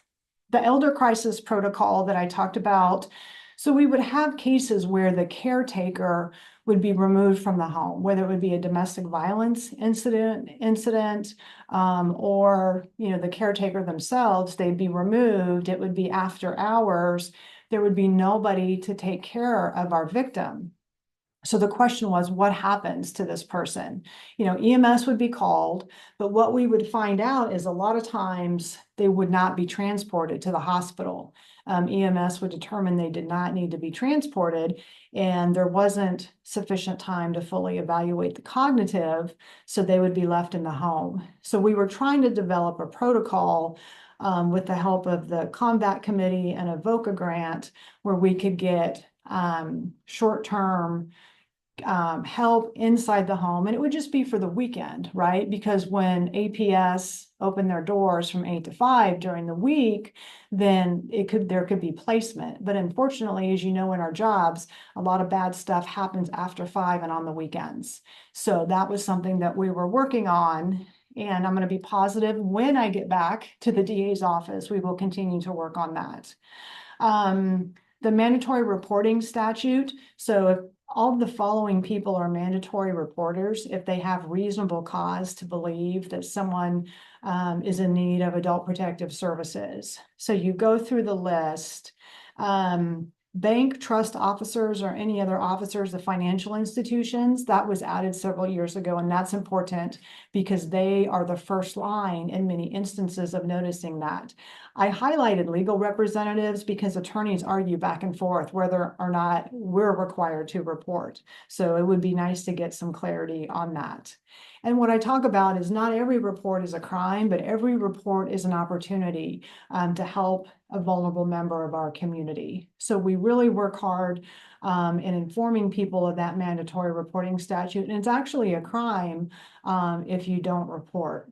The elder crisis protocol that I talked about. So we would have cases where the caretaker would be removed from the home, whether it would be a domestic violence incident, or the caretaker themselves, they'd be removed. It would be after hours. There would be nobody to take care of our victim. So the question was, what happens to this person? EMS would be called, but what we would find out is a lot of times they would not be transported to the hospital. EMS would determine they did not need to be transported, and there wasn't sufficient time to fully evaluate the cognitive, so they would be left in the home. So we were trying to develop a protocol with the help of the Combat Committee and a VOCA grant, where we could get short-term help inside the home, and it would just be for the weekend, right? Because when APS opened their doors from 8 to 5 during the week, then there could be placement. But unfortunately, as you know, in our jobs, a lot of bad stuff happens after 5 and on the weekends. So that was something that we were working on, and I'm going to be positive when I get back to the DA's office, we will continue to work on that. The mandatory reporting statute. So if all of the following people are mandatory reporters, if they have reasonable cause to believe that someone is in need of adult protective services. So you go through the list. Bank trust officers or any other officers of financial institutions, that was added several years ago, and that's important because they are the first line in many instances of noticing that. I highlighted legal representatives because attorneys argue back and forth whether or not we're required to report. So it would be nice to get some clarity on that. And what I talk about is not every report is a crime, but every report is an opportunity to help a vulnerable member of our community. So we really work hard in informing people of that mandatory reporting statute. And it's actually a crime if you don't report.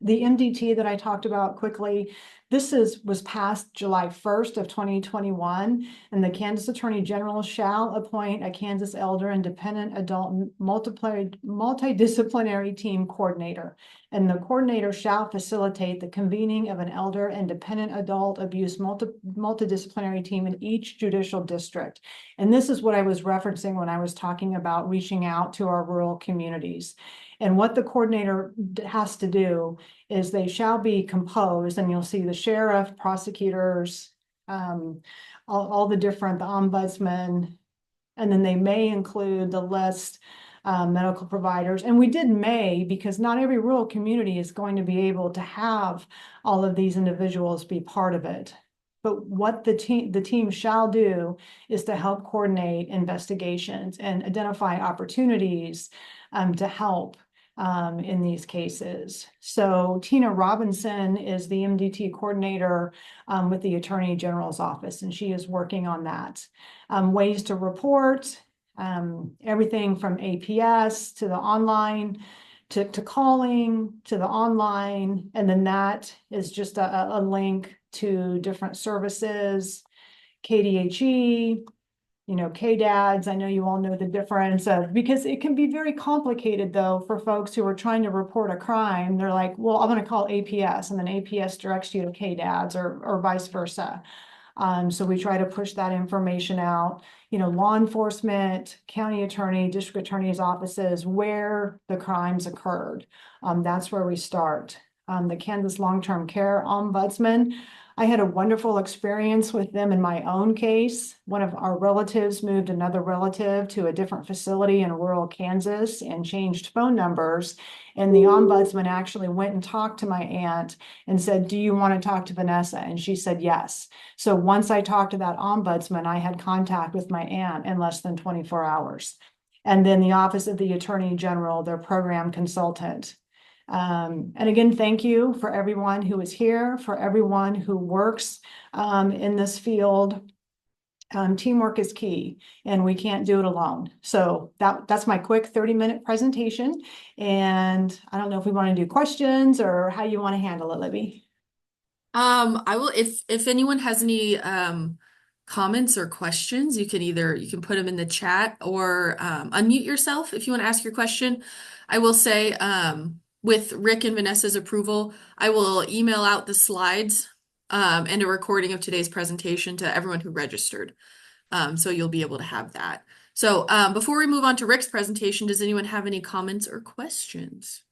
The MDT that I talked about quickly, this was passed July 1st of 2021, and the Kansas Attorney General shall appoint a Kansas Elder Independent Adult Multidisciplinary Team Coordinator. And the coordinator shall facilitate the convening of an Elder Independent Adult Abuse multidisciplinary team in each judicial district. And this is what I was referencing when I was talking about reaching out to our rural communities. And what the coordinator has to do is they shall be composed, and you'll see the sheriff, prosecutors, all the different, the ombudsman, and then they may include the list medical providers. And we did may because not every rural community is going to be able to have all of these individuals be part of it. But what the team shall do is to help coordinate investigations and identify opportunities to help in these cases. So Tina Robinson is the MDT coordinator with the Attorney General's office, and she is working on that. Ways to report, everything from APS to the online, to calling, to the online, and then that is just a link to different services, KDHE, KDADs. I know you all know the difference because it can be very complicated though for folks who are trying to report a crime. They're like, well, I'm going to call APS, and then APS directs you to KDADs or vice versa. So we try to push that information out, law enforcement, county attorney, district attorney's offices, where the crimes occurred. That's where we start. The Kansas Long-Term Care Ombudsman, I had a wonderful experience with them in my own case. One of our relatives moved another relative to a different facility in rural Kansas and changed phone numbers. And the ombudsman actually went and talked to my aunt and said, "Do you want to talk to Vanessa?" And she said yes. So once I talked to that ombudsman, I had contact with my aunt in less than 24 hours. And then the Office of the Attorney General, their program consultant. And again, thank you for everyone who is here, for everyone who works in this field. Teamwork is key, and we can't do it alone. So that's my quick 30-minute presentation. And I don't know if we want to do questions or how you want to handle it, Libby. I will, if anyone has any comments or questions, you can put them in the chat or unmute yourself if you want to ask your question. I will say, with Rick and Vanessa's approval, I will email out the slides and a recording of today's presentation to everyone who registered. So you'll be able to have that. So before we move on to Rick's presentation, does anyone have any comments or questions?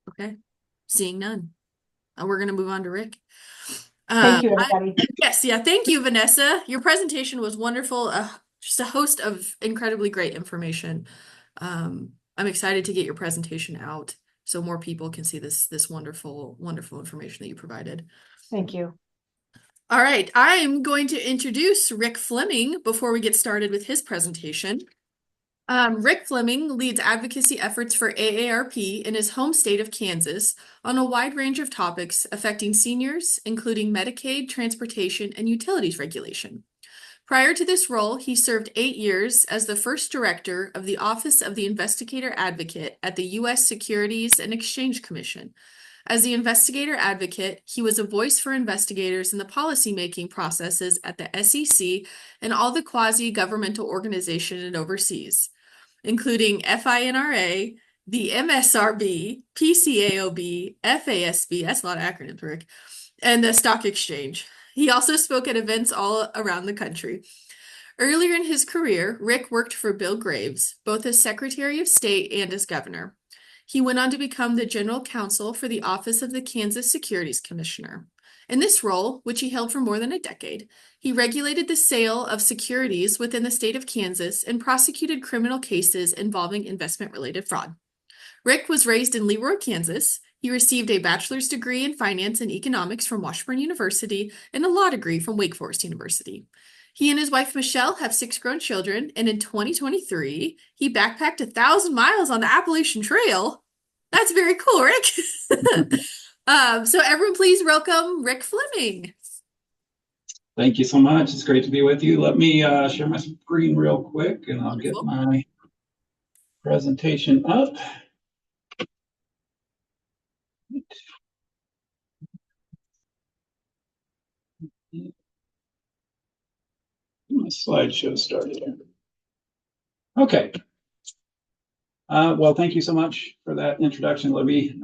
Okay, seeing none. We're going to move on to Rick. Thank you, everybody. Yes, yeah, thank you, Vanessa. Your presentation was wonderful. Just a host of incredibly great information. I'm excited to get your presentation out so more people can see this wonderful, wonderful information that you provided. Thank you. All right, I'm going to introduce Rick Fleming before we get started with his presentation. Rick Fleming leads advocacy efforts for AARP in his home state of Kansas on a wide range of topics affecting seniors, including Medicaid, transportation, and utilities regulation. Prior to this role, he served 8 years as the first director of the Office of the Investigator Advocate at the U.S. Securities and Exchange Commission. As the investigator advocate, he was a voice for investigators in the policymaking processes at the SEC and all the quasi-governmental organizations it oversees, including FINRA, the MSRB, PCAOB, FASB, that's a lot of acronyms, Rick, and the stock exchange. He also spoke at events all around the country. Earlier in his career, Rick worked for Bill Graves, both as Secretary of State and as governor. He went on to become the general counsel for the Office of the Kansas Securities Commissioner. In this role, which he held for more than a decade, he regulated the sale of securities within the state of Kansas and prosecuted criminal cases involving investment-related fraud. Rick was raised in Leroy, Kansas. He received a bachelor's degree in finance and economics from Washburn University and a law degree from Wake Forest University. He and his wife, Michelle, have 6 grown children, and in 2023, he backpacked 1,000 miles on the Appalachian Trail. That's very cool, Rick. So everyone please welcome Rick Fleming. Thank you so much. It's great to be with you. Let me share my screen real quick, and I'll get my presentation up. My slideshow started here. Okay. Well, thank you so much for that introduction, Libby.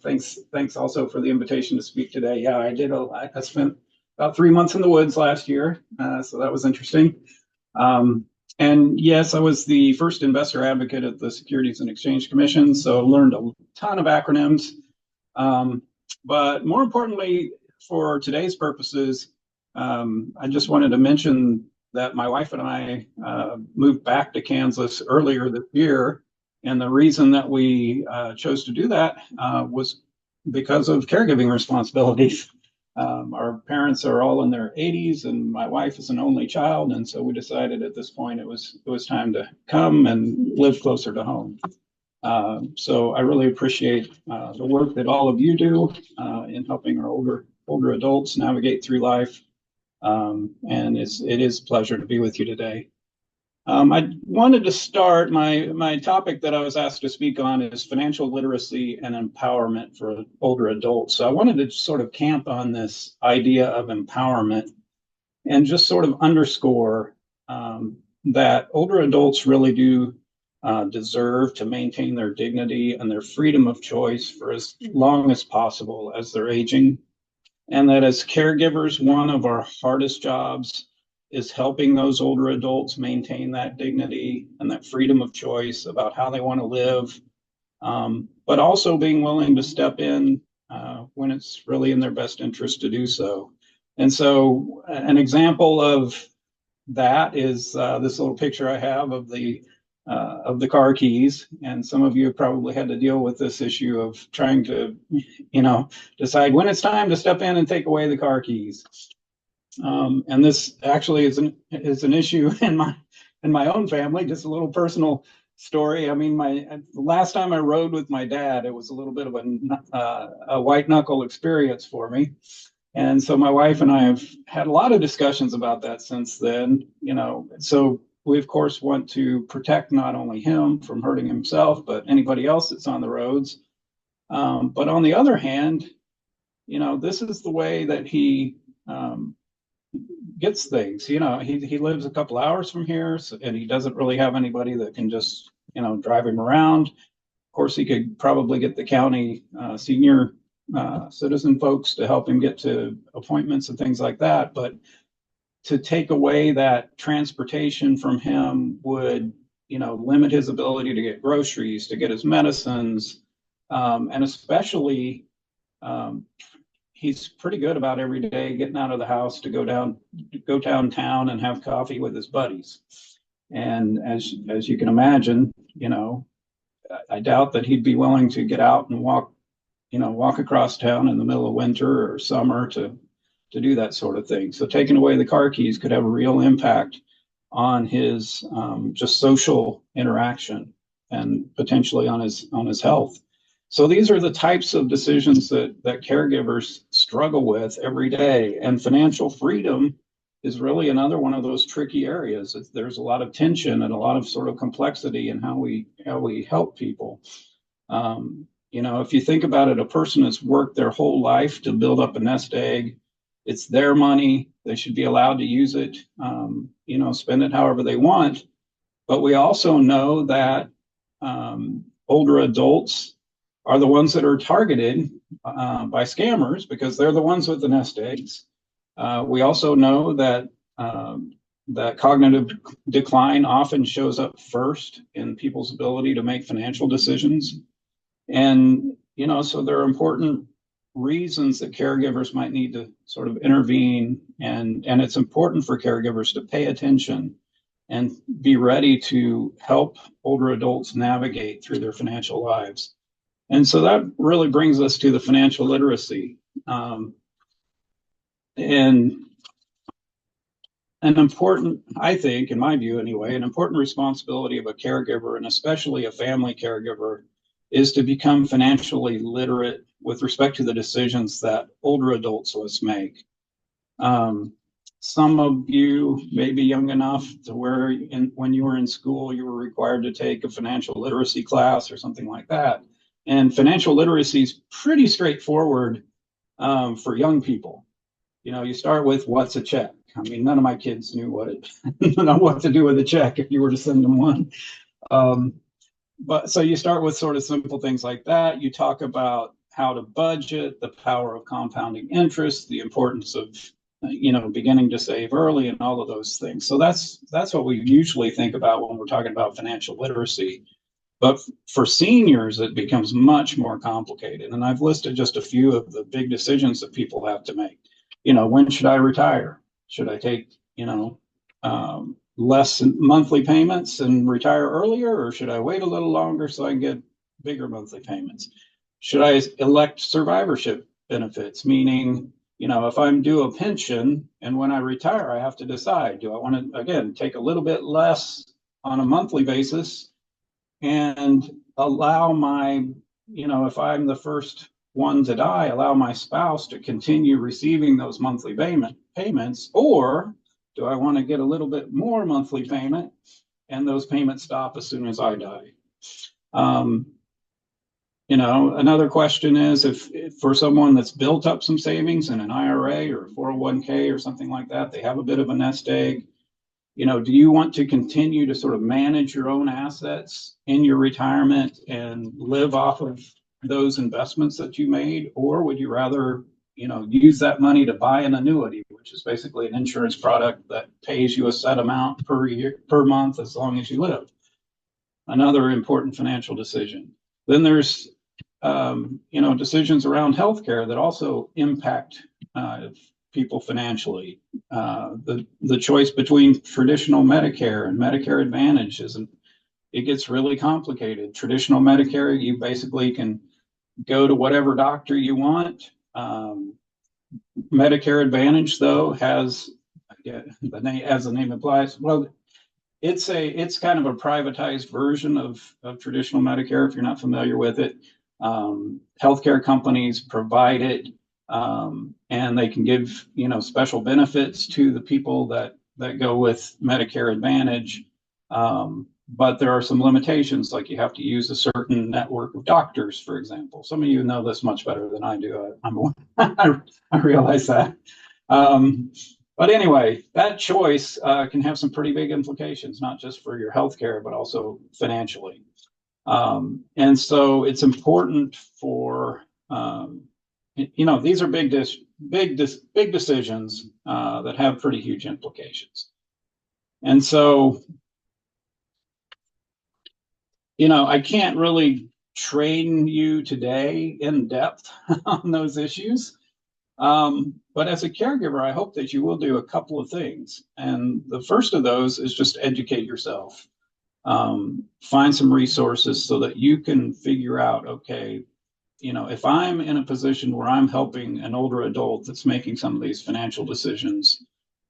Thanks also for the invitation to speak today. Yeah, I spent about 3 months in the woods last year, so that was interesting. And yes, I was the first investor advocate at the Securities and Exchange Commission, so learned a ton of acronyms. But more importantly, for today's purposes, I just wanted to mention that my wife and I moved back to Kansas earlier this year. And the reason that we chose to do that was because of caregiving responsibilities. Our parents are all in their 80s, and my wife is an only child. And so we decided at this point it was time to come and live closer to home. So I really appreciate the work that all of you do in helping our older adults navigate through life. And it is a pleasure to be with you today. I wanted to start, my topic that I was asked to speak on is financial literacy and empowerment for older adults. So I wanted to sort of camp on this idea of empowerment and just sort of underscore that older adults really do deserve to maintain their dignity and their freedom of choice for as long as possible as they're aging. And that as caregivers, one of our hardest jobs is helping those older adults maintain that dignity and that freedom of choice about how they want to live, but also being willing to step in when it's really in their best interest to do so. And so an example of that is this little picture I have of the car keys. And some of you have probably had to deal with this issue of trying to, decide when it's time to step in and take away the car keys. And this actually is an issue in my own family. Just a little personal story. I mean, the last time I rode with my dad, it was a little bit of a white knuckle experience for me. And so my wife and I have had a lot of discussions about that since then, so we of course want to protect not only him from hurting himself, but anybody else that's on the roads. But on the other hand, this is the way that he gets things. He lives a couple hours from here, and he doesn't really have anybody that can just, drive him around. Of course, he could probably get the county senior citizen folks to help him get to appointments and things like that. But to take away that transportation from him would, limit his ability to get groceries, to get his medicines, and especially he's pretty good about every day getting out of the house to go downtown and have coffee with his buddies. And as you can imagine, I doubt that he'd be willing to get out and walk across town in the middle of winter or summer to do that sort of thing. So taking away the car keys could have a real impact on his just social interaction and potentially on his health. So these are the types of decisions that caregivers struggle with every day. And financial freedom is really another one of those tricky areas. There's a lot of tension and a lot of sort of complexity in how we help people. If you think about it, a person has worked their whole life to build up a nest egg. It's their money. They should be allowed to use it, spend it however they want. But we also know that older adults are the ones that are targeted by scammers because they're the ones with the nest eggs. We also know that that cognitive decline often shows up first in people's ability to make financial decisions. And, so there are important reasons that caregivers might need to sort of intervene. And it's important for caregivers to pay attention and be ready to help older adults navigate through their financial lives. And so that really brings us to the financial literacy. And an important, I think, in my view anyway, an important responsibility of a caregiver, and especially a family caregiver, is to become financially literate with respect to the decisions that older adults must make. Some of you may be young enough to where when you were in school, you were required to take a financial literacy class or something like that. And financial literacy is pretty straightforward for young people. You start with what's a check. I mean, none of my kids knew what to do with a check if you were to send them one. But so you start with sort of simple things like that. You talk about how to budget, the power of compounding interest, the importance of beginning to save early, and all of those things. So that's what we usually think about when we're talking about financial literacy. But for seniors, it becomes much more complicated. And I've listed just a few of the big decisions that people have to make. When should I retire? Should I take, less monthly payments and retire earlier, or should I wait a little longer so I can get bigger monthly payments? Should I elect survivorship benefits? Meaning, if I'm due a pension and when I retire, I have to decide, do I want to, again, take a little bit less on a monthly basis and allow my, if I'm the first one to die, allow my spouse to continue receiving those monthly payments, or do I want to get a little bit more monthly payment and those payments stop as soon as I die? Another question is if for someone that's built up some savings in an IRA or 401k or something like that, they have a bit of a nest egg, do you want to continue to sort of manage your own assets in your retirement and live off of those investments that you made? Or would you rather, use that money to buy an annuity, which is basically an insurance product that pays you a set amount per year, per month, as long as you live? Another important financial decision. Then there's, decisions around healthcare that also impact people financially. The choice between traditional Medicare and Medicare Advantage it gets really complicated. Traditional Medicare, you basically can go to whatever doctor you want. Medicare Advantage, though, has, as the name implies, well, it's kind of a privatized version of traditional Medicare, if you're not familiar with it. Healthcare companies provide it, and they can give, special benefits to the people that go with Medicare Advantage. But there are some limitations, like you have to use a certain network of doctors, for example. Some of you know this much better than I do. I realize that. But anyway, that choice can have some pretty big implications, not just for your healthcare, but also financially. And so it's important for, these are big decisions that have pretty huge implications. And so, I can't really train you today in depth on those issues. But as a caregiver, I hope that you will do a couple of things. And the first of those is just educate yourself. Find some resources so that you can figure out, okay, if I'm in a position where I'm helping an older adult that's making some of these financial decisions,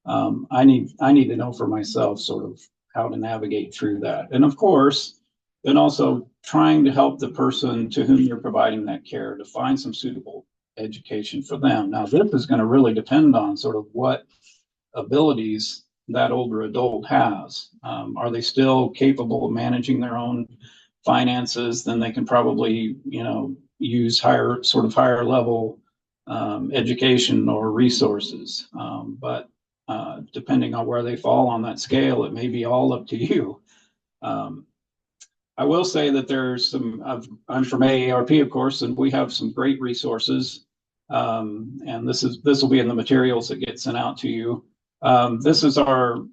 I need to know for myself sort of how to navigate through that. And of course, then also trying to help the person to whom you're providing that care to find some suitable education for them. Now, this is going to really depend on sort of what abilities that older adult has. Are they still capable of managing their own finances? Then they can probably, use higher level education or resources. But depending on where they fall on that scale, it may be all up to you. I will say that there's I'm from AARP, of course, and we have some great resources. And this will be in the materials that get sent out to you. This is our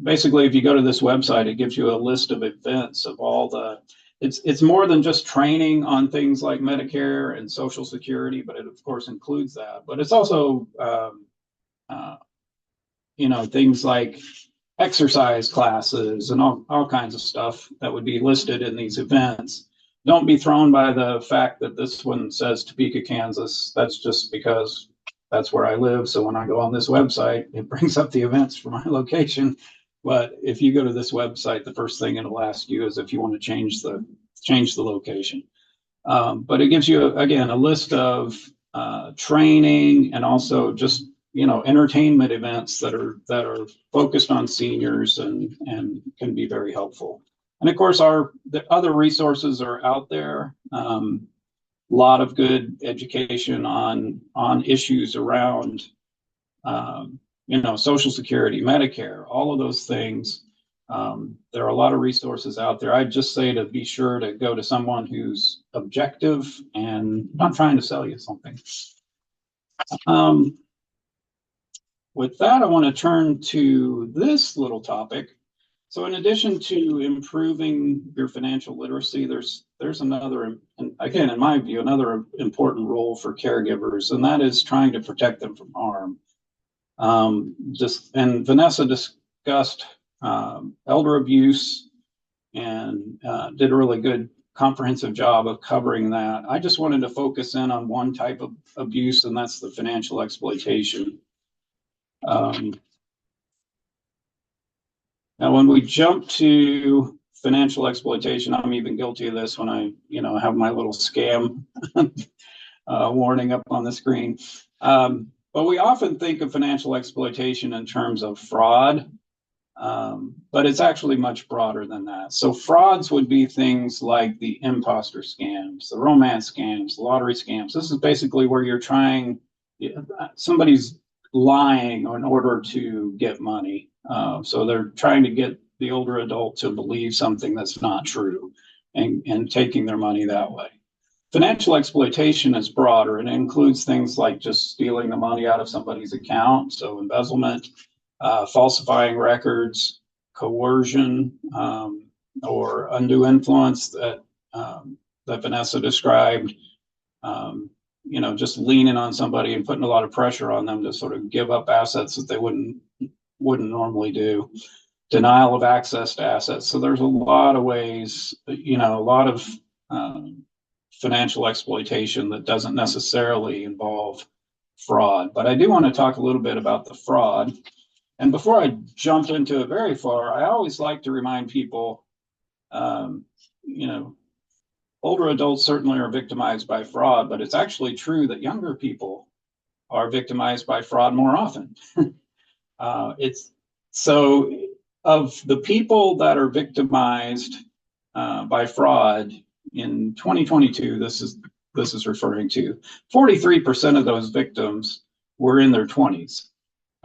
basically, if you go to this website, it gives you a list of events of all it's more than just training on things like Medicare and Social Security, but it of course includes that. But it's also, things like exercise classes and all kinds of stuff that would be listed in these events. Don't be thrown by the fact that this one says Topeka, Kansas. That's just because that's where I live. So when I go on this website, it brings up the events for my location. But if you go to this website, the first thing it'll ask you is if you want to change the location. But it gives you, again, a list of training and also just entertainment events that are focused on seniors and can be very helpful. And of course, the other resources are out there. A lot of good education on issues around, Social Security, Medicare, all of those things. There are a lot of resources out there. I'd just say to be sure to go to someone who's objective and not trying to sell you something. With that, I want to turn to this little topic. So in addition to improving your financial literacy, there's another, and again, in my view, another important role for caregivers, and that is trying to protect them from harm. And Vanessa discussed elder abuse and did a really good comprehensive job of covering that. I just wanted to focus in on one type of abuse, and that's the financial exploitation. Now, when we jump to financial exploitation, I'm even guilty of this when I, have my little scam warning up on the screen. But we often think of financial exploitation in terms of fraud, but it's actually much broader than that. So frauds would be things like the imposter scams, the romance scams, the lottery scams. This is basically where you're trying, somebody's lying in order to get money. So they're trying to get the older adult to believe something that's not true and taking their money that way. Financial exploitation is broader and includes things like just stealing the money out of somebody's account, so embezzlement, falsifying records, coercion, or undue influence that Vanessa described. Just leaning on somebody and putting a lot of pressure on them to sort of give up assets that they wouldn't normally do. Denial of access to assets. So there's a lot of ways, a lot of financial exploitation that doesn't necessarily involve fraud. But I do want to talk a little bit about the fraud. And before I jump into it very far, I always like to remind people, older adults certainly are victimized by fraud, but it's actually true that younger people are victimized by fraud more often. It's so of the people that are victimized by fraud in 2022, this is referring to 43% of those victims were in their 20s.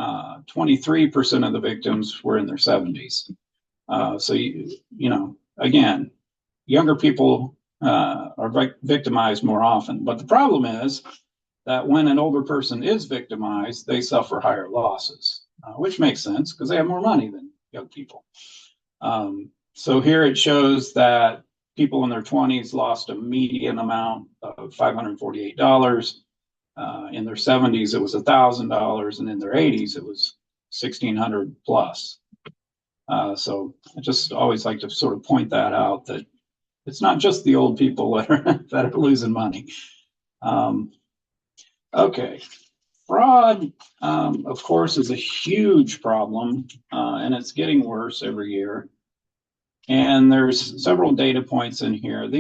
23% of the victims were in their 70s. So again, younger people are victimized more often. But the problem is that when an older person is victimized, they suffer higher losses, which makes sense because they have more money than young people. So here it shows that people in their 20s lost a median amount of $548. In their 70s, it was $1,000, and in their 80s, it was $1,600 plus. So I just always like to sort of point that out, that it's not just the old people that are losing money. Okay. Fraud, of course, is a huge problem, and it's getting worse every year. And there's several data points in here.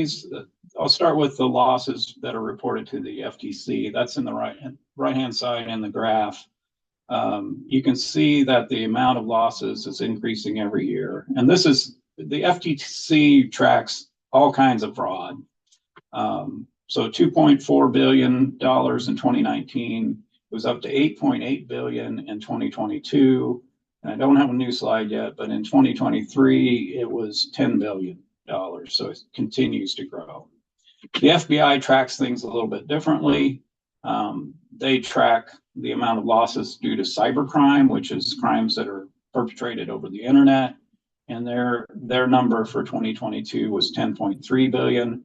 I'll start with the losses that are reported to the FTC. That's in the right-hand side in the graph. You can see that the amount of losses is increasing every year. And the FTC tracks all kinds of fraud. So $2.4 billion in 2019, it was up to $8.8 billion in 2022. And I don't have a new slide yet, but in 2023, it was $10 billion. So it continues to grow. The FBI tracks things a little bit differently. They track the amount of losses due to cybercrime, which is crimes that are perpetrated over the internet. And their number for 2022 was 10.3 billion.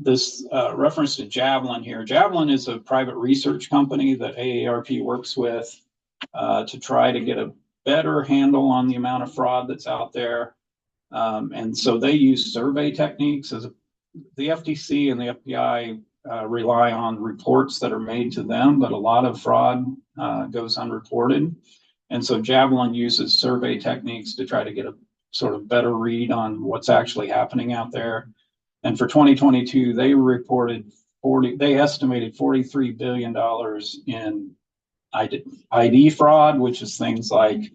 This reference to Javelin here. Javelin is a private research company that AARP works with to try to get a better handle on the amount of fraud that's out there. And so they use survey techniques. The FTC and the FBI rely on reports that are made to them, but a lot of fraud goes unreported. And so Javelin uses survey techniques to try to get a sort of better read on what's actually happening out there. And for 2022, they estimated $43 billion in ID fraud, which is things like,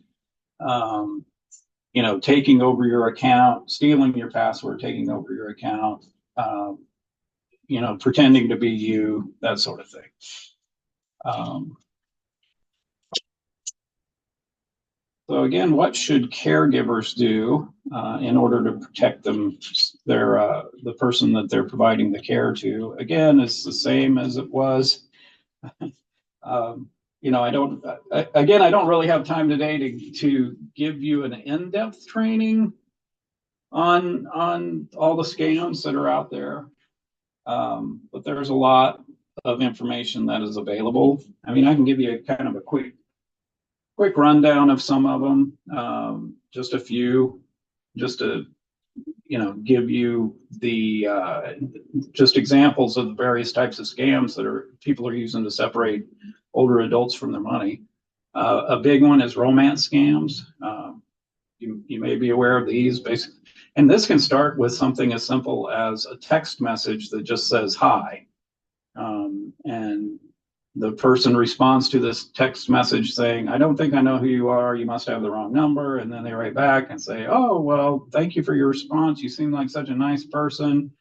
taking over your account, stealing your password, taking over your account, pretending to be you, that sort of thing. So again, what should caregivers do in order to protect the person that they're providing the care to? Again, it's the same as it was. I don't really have time today to give you an in-depth training on all the scams that are out there. But there's a lot of information that is available. I mean, I can give you kind of a quick rundown of some of them, just a few, just to give you the just examples of the various types of scams that people are using to separate older adults from their money. A big one is romance scams. You may be aware of these, basically. And this can start with something as simple as a text message that just says hi. And the person responds to this text message saying, "I don't think I know who you are. You must have the wrong number." And then they write back and say, "Oh, well, thank you for your response. You seem like such a nice person."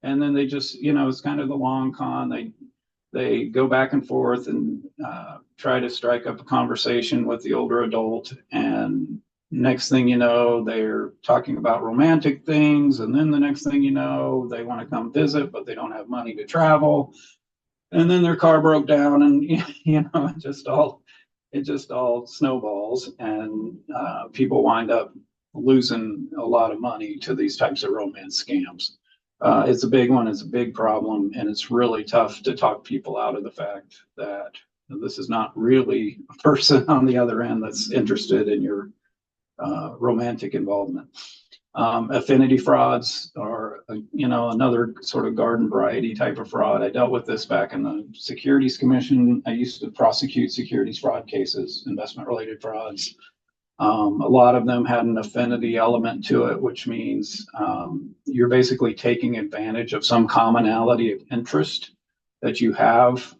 And then they just, it's kind of the long con. they go back and forth and try to strike up a conversation with the older adult. And next thing you know, they're talking about romantic things. And then the next thing you know, they want to come visit, but they don't have money to travel. And then their car broke down, and it just all snowballs, and people wind up losing a lot of money to these types of romance scams. It's a big one. It's a big problem, and it's really tough to talk people out of the fact that this is not really a person on the other end that's interested in your romantic involvement. Affinity frauds are, another sort of garden variety type of fraud. I dealt with this back in the Securities Commission. I used to prosecute securities fraud cases, investment related frauds. A lot of them had an affinity element to it, which means you're basically taking advantage of some commonality of interest that you have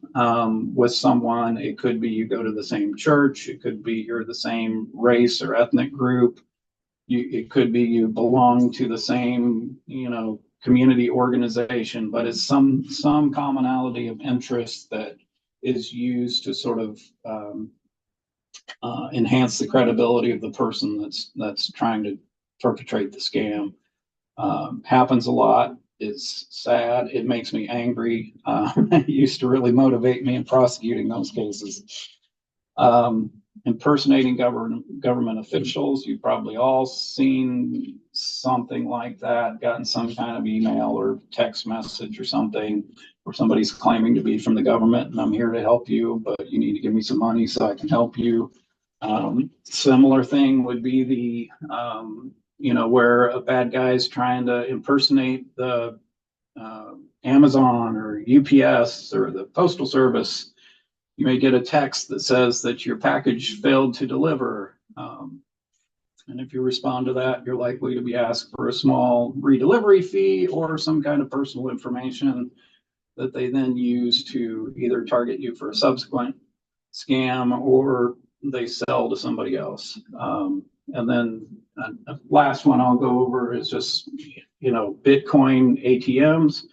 with someone. It could be you go to the same church. It could be you're the same race or ethnic group. It could be you belong to the same, community organization, but it's some commonality of interest that is used to sort of enhance the credibility of the person that's trying to perpetrate the scam. Happens a lot. It's sad. It makes me angry. It used to really motivate me in prosecuting those cases. Impersonating government officials. You've probably all seen something like that, gotten some kind of email or text message or something where somebody's claiming to be from the government and I'm here to help you, but you need to give me some money so I can help you. Similar thing would be where a bad guy is trying to impersonate the Amazon or UPS or the Postal Service. You may get a text that says that your package failed to deliver. And if you respond to that, you're likely to be asked for a small redelivery fee or some kind of personal information that they then use to either target you for a subsequent scam or they sell to somebody else. And then last one I'll go over is just, Bitcoin ATMs.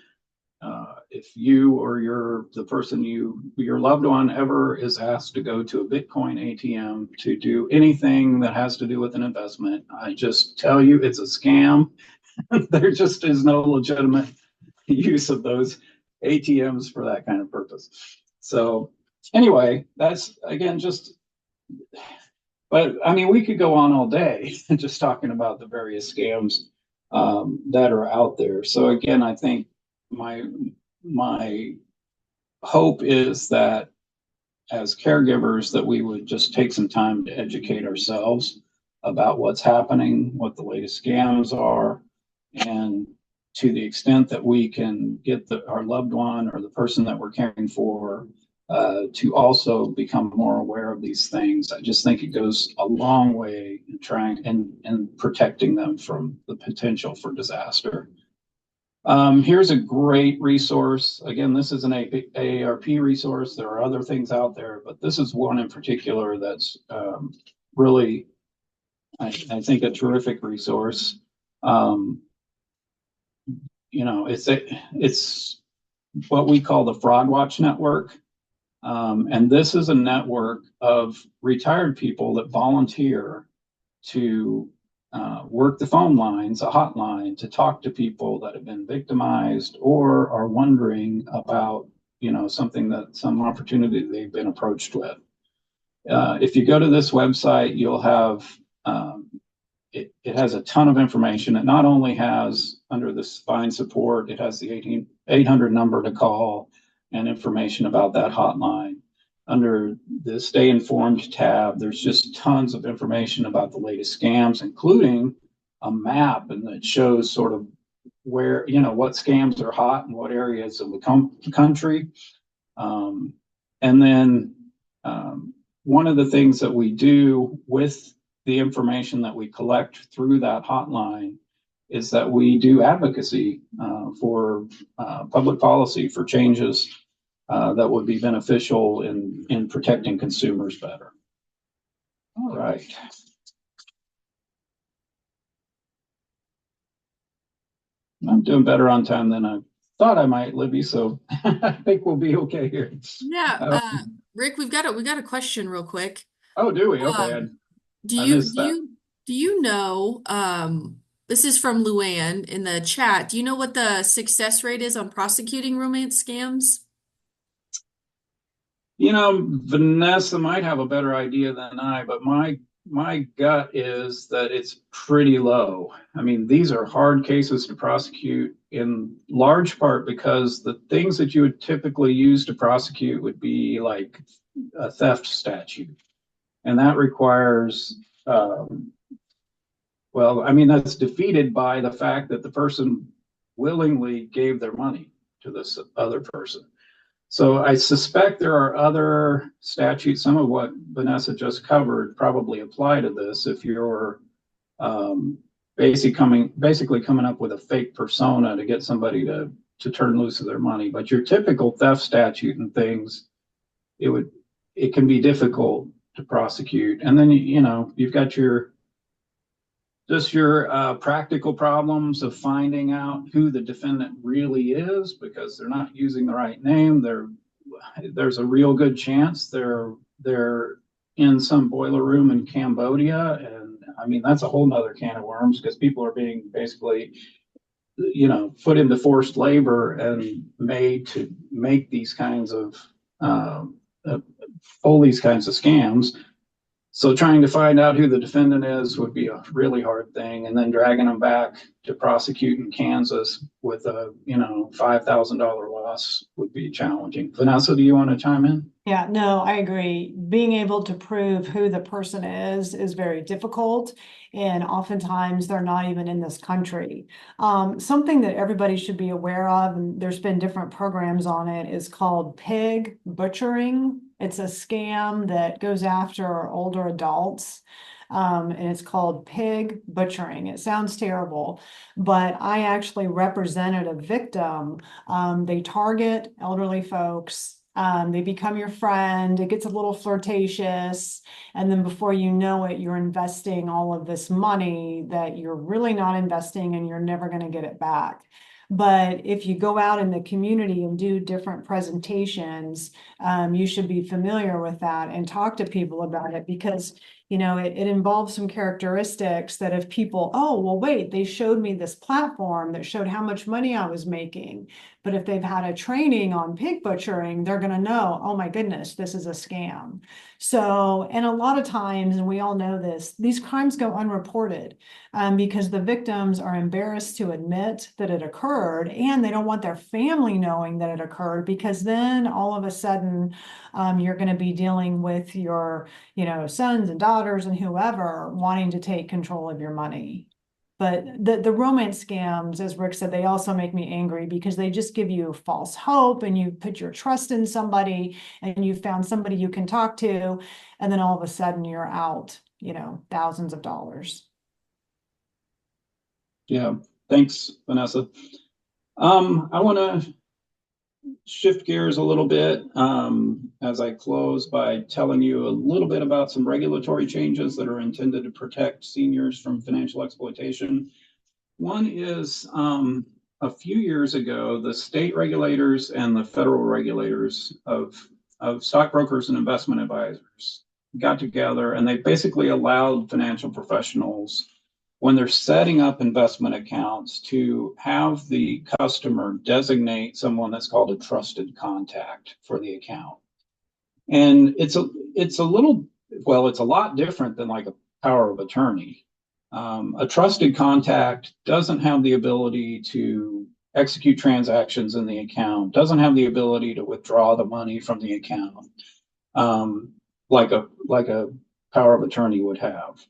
If you or the person your loved one ever is asked to go to a Bitcoin ATM to do anything that has to do with an investment, I just tell you it's a scam. There just is no legitimate use of those ATMs for that kind of purpose. So anyway, that's again but I mean, we could go on all day just talking about the various scams that are out there. So again, I think my hope is that as caregivers that we would just take some time to educate ourselves about what's happening, what the latest scams are, and to the extent that we can get our loved one or the person that we're caring for to also become more aware of these things. I just think it goes a long way in trying and protecting them from the potential for disaster. Here's a great resource. Again, this is an AARP resource. There are other things out there, but this is one in particular that's really, I think, a terrific resource. It's what we call the Fraud Watch Network. And this is a network of retired people that volunteer to work the phone lines, a hotline, to talk to people that have been victimized or are wondering about, some opportunity they've been approached with. If you go to this website, you'll have, it has a ton of information. It not only has, under this Find Support, it has the 800 number to call and information about that hotline. Under the Stay Informed tab, there's just tons of information about the latest scams, including a map, and it shows sort of where, what scams are hot in what areas of the country. And then one of the things that we do with the information that we collect through that hotline is that we do advocacy for public policy, for changes that would be beneficial in protecting consumers better. All right. I'm doing better on time than I thought I might, Libby, so I think we'll be okay here. Yeah, Uh, Rick, we got a question real quick. oh, do we? Okay, Um, do I you missed do that. you do you know, this is from Luann in the chat. Do you know what the success rate is on prosecuting romance scams? Vanessa might have a better idea than I, but my gut is that it's pretty low. I mean, these are hard cases to prosecute in large part because the things that you would typically use to prosecute would be like a theft statute, and that requires, um, well, I mean, that's defeated by the fact that the person willingly gave their money to this other person. So I suspect there are other statutes, some of what Vanessa just covered probably apply to this if you're um, basically coming up with a fake persona to get somebody to turn loose of their money. But your typical theft statute and things, it would it can be difficult to prosecute. And then you've got your practical problems of finding out who the defendant really is because they're not using the right name. There's a real good chance they're in some boiler room in Cambodia, and I mean that's a whole nother can of worms because people are being basically put into forced labor and made to make these kinds of um, uh, pull these kinds of scams. So trying to find out who the defendant is would be a really hard thing, and then dragging them back to prosecute in Kansas with a $5,000 loss would be challenging. Vanessa, do you want to chime in? Yeah, no, I agree. Being able to prove who the person is very difficult. And oftentimes they're not even in this country. Something that everybody should be aware of, and there's been different programs on it, is called pig butchering. It's a scam that goes after older adults. And it's called pig butchering. It sounds terrible, but I actually represented a victim. They target elderly folks. They become your friend. It gets a little flirtatious. And then before you know it, you're investing all of this money that you're really not investing and you're never going to get it back. But if you go out in the community and do different presentations, you should be familiar with that and talk to people about it because it involves some characteristics that if people, oh, well, wait, they showed me this platform that showed how much money I was making. But if they've had a training on pig butchering, they're going to know, oh my goodness, this is a scam. So, and a lot of times, and we all know this, these crimes go unreported because the victims are embarrassed to admit that it occurred and they don't want their family knowing that it occurred because then all of a sudden you're going to be dealing with your, sons and daughters and whoever wanting to take control of your money. But the romance scams, as Rick said, they also make me angry because they just give you false hope and you put your trust in somebody and you found somebody you can talk to, and then all of a sudden you're out, thousands of dollars. Yeah, thanks, Vanessa. I want to shift gears a little bit as I close by telling you a little bit about some regulatory changes that are intended to protect seniors from financial exploitation. One is a few years ago, the state regulators and the federal regulators of stockbrokers and investment advisors got together and they basically allowed financial professionals when they're setting up investment accounts to have the customer designate someone that's called a trusted contact for the account. And it's a little, well, it's a lot different than like a power of attorney. A trusted contact doesn't have the ability to execute transactions in the account, doesn't have the ability to withdraw the money from the account, like a power of attorney would have.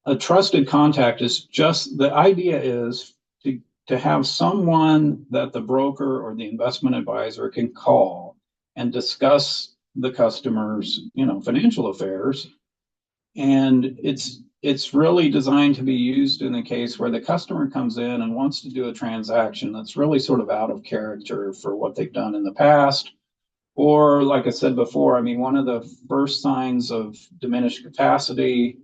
A trusted contact is just the idea is to have someone that the broker or the investment advisor can call and discuss the customer's financial affairs, and it's really designed to be used in the case where the customer comes in and wants to do a transaction that's really sort of out of character for what they've done in the past. Or like I said before, I mean, one of the first signs of diminished capacity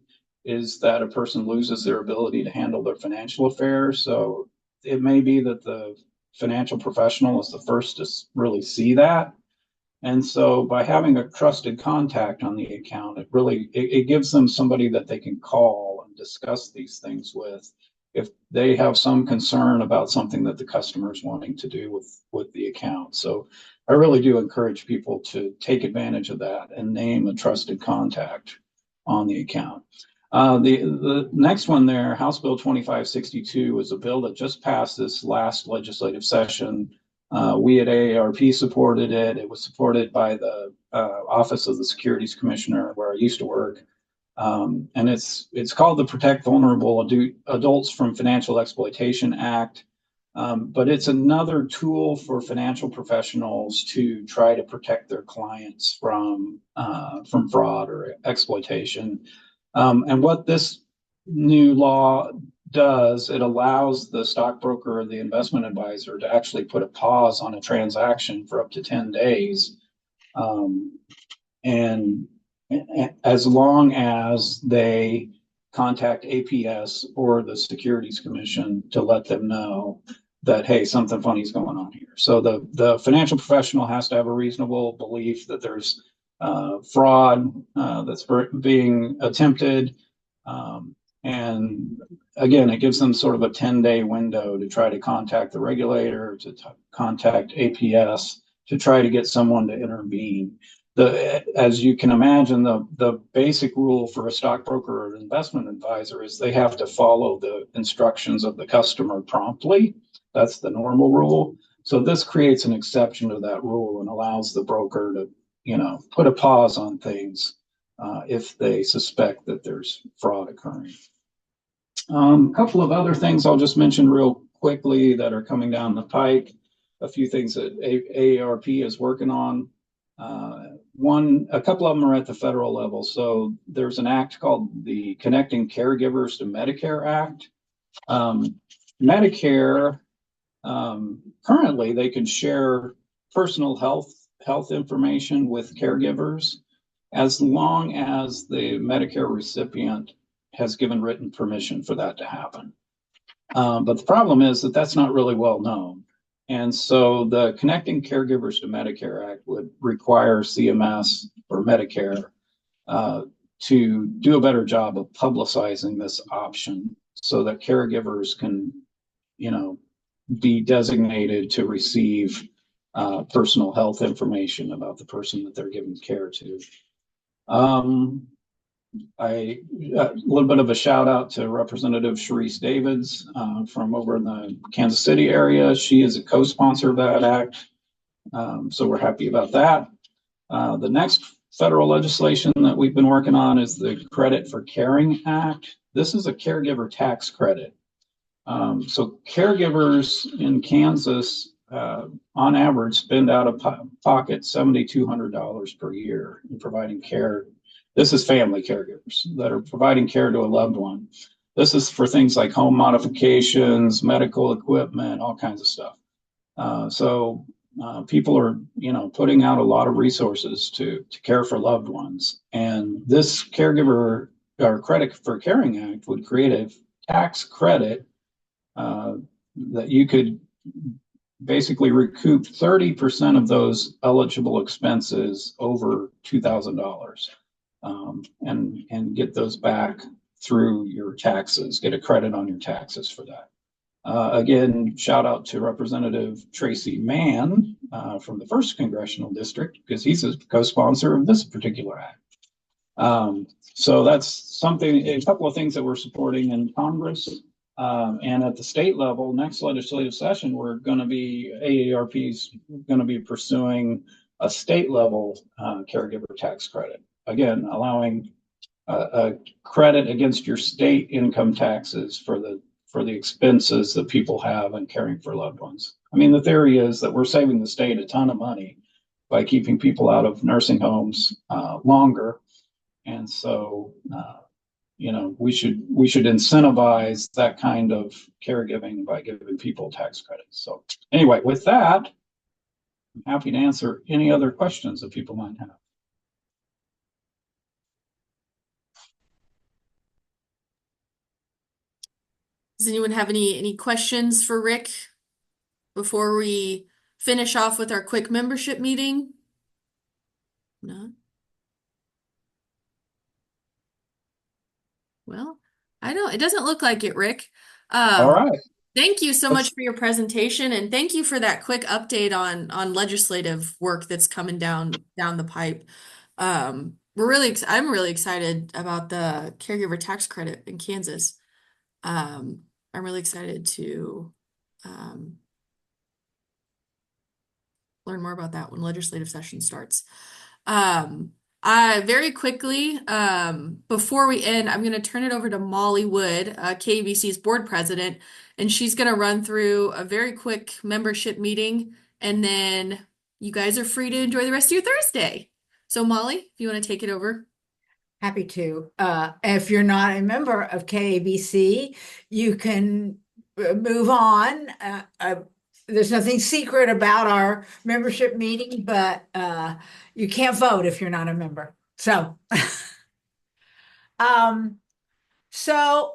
is that a person loses their ability to handle their financial affairs. So it may be that the financial professional is the first to really see that. And so by having a trusted contact on the account, it gives them somebody that they can call and discuss these things with if they have some concern about something that the customer is wanting to do with the account. So I really do encourage people to take advantage of that and name a trusted contact on the account. The next one there, House Bill 2562, is a bill that just passed this last legislative session. We at AARP supported it. It was supported by the Office of the Securities Commissioner, where I used to work. And it's called the Protect Vulnerable Adults from Financial Exploitation Act. But it's another tool for financial professionals to try to protect their clients from fraud or exploitation. And what this new law does, it allows the stockbroker or the investment advisor to actually put a pause on a transaction for up to 10 days. And as long as they contact APS or the Securities Commission to let them know that, hey, something funny is going on here. So the financial professional has to have a reasonable belief that there's fraud that's being attempted. And again, it gives them sort of a 10-day window to try to contact the regulator, to contact APS, to try to get someone to intervene. As you can imagine, the basic rule for a stockbroker or an investment advisor is they have to follow the instructions of the customer promptly. That's the normal rule. So this creates an exception to that rule and allows the broker to, put a pause on things if they suspect that there's fraud occurring. A couple of other things I'll just mention real quickly that are coming down the pike. A few things that AARP is working on. A couple of them are at the federal level. So there's an act called the Connecting Caregivers to Medicare Act. Medicare, currently they can share personal health information with caregivers as long as the Medicare recipient has given written permission for that to happen. But the problem is that that's not really well known. And so the Connecting Caregivers to Medicare Act would require CMS or Medicare to do a better job of publicizing this option so that caregivers can, be designated to receive personal health information about the person that they're giving care to. A little bit of a shout out to Representative Sharice Davids from over in the Kansas City area. She is a co-sponsor of that act. So we're happy about that. The next federal legislation that we've been working on is the Credit for Caring Act. This is a caregiver tax credit. So caregivers in Kansas, on average, spend out of pocket $7,200 per year in providing care. This is family caregivers that are providing care to a loved one. This is for things like home modifications, medical equipment, all kinds of stuff. So people are, putting out a lot of resources to care for loved ones. And this Caregiver or Credit for Caring Act would create a tax credit that you could basically recoup 30% of those eligible expenses over $2,000 and get those back through your taxes, get a credit on your taxes for that. Again, shout out to Representative Tracy Mann from the 1st Congressional District, because he's a co-sponsor of this particular act. So that's something, a couple of things that we're supporting in Congress. And at the state level, next legislative session, AARP's going to be pursuing a state level caregiver tax credit. Again, allowing a credit against your state income taxes for the expenses that people have in caring for loved ones. I mean, the theory is that we're saving the state a ton of money by keeping people out of nursing homes longer. And so, we should incentivize that kind of caregiving by giving people tax credits. So anyway, with that, I'm happy to answer any other questions that people might have. Does anyone have any questions for Rick? before we finish off with our quick membership meeting? No? Well, it doesn't look like it, Rick. All Um, right. Thank you so much Let's, for your presentation, and thank you for that quick update on legislative work that's coming down the pipe. I'm really excited about the caregiver tax credit in Kansas. I'm really excited to um, learn more about that when legislative session starts. Um, I very quickly, before we end, I'm going to turn it over to Molly Wood, KABC's board president, and she's going to run through a very quick membership meeting, and then you guys are free to enjoy the rest of your Thursday. So, Molly, if you want to take it over. Happy to. If you're not a member of KABC, you can move on. There's nothing secret about our membership meeting, but you can't vote if you're not a member. So, um, so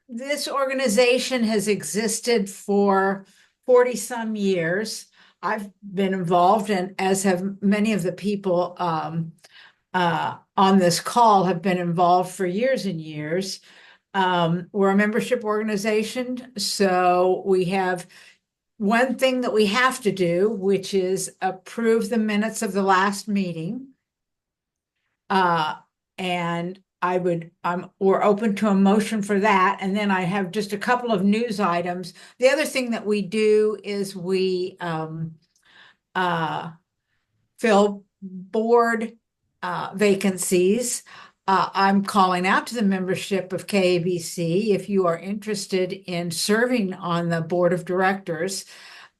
this organization has existed for 40 some years. I've been involved, and as have many of the people on this call have been involved for years and years. We're a membership organization, so we have one thing that we have to do, which is approve the minutes of the last meeting. And we're open to a motion for that. And then I have just a couple of news items. The other thing that we do is we fill board vacancies. I'm calling out to the membership of KABC if you are interested in serving on the board of directors.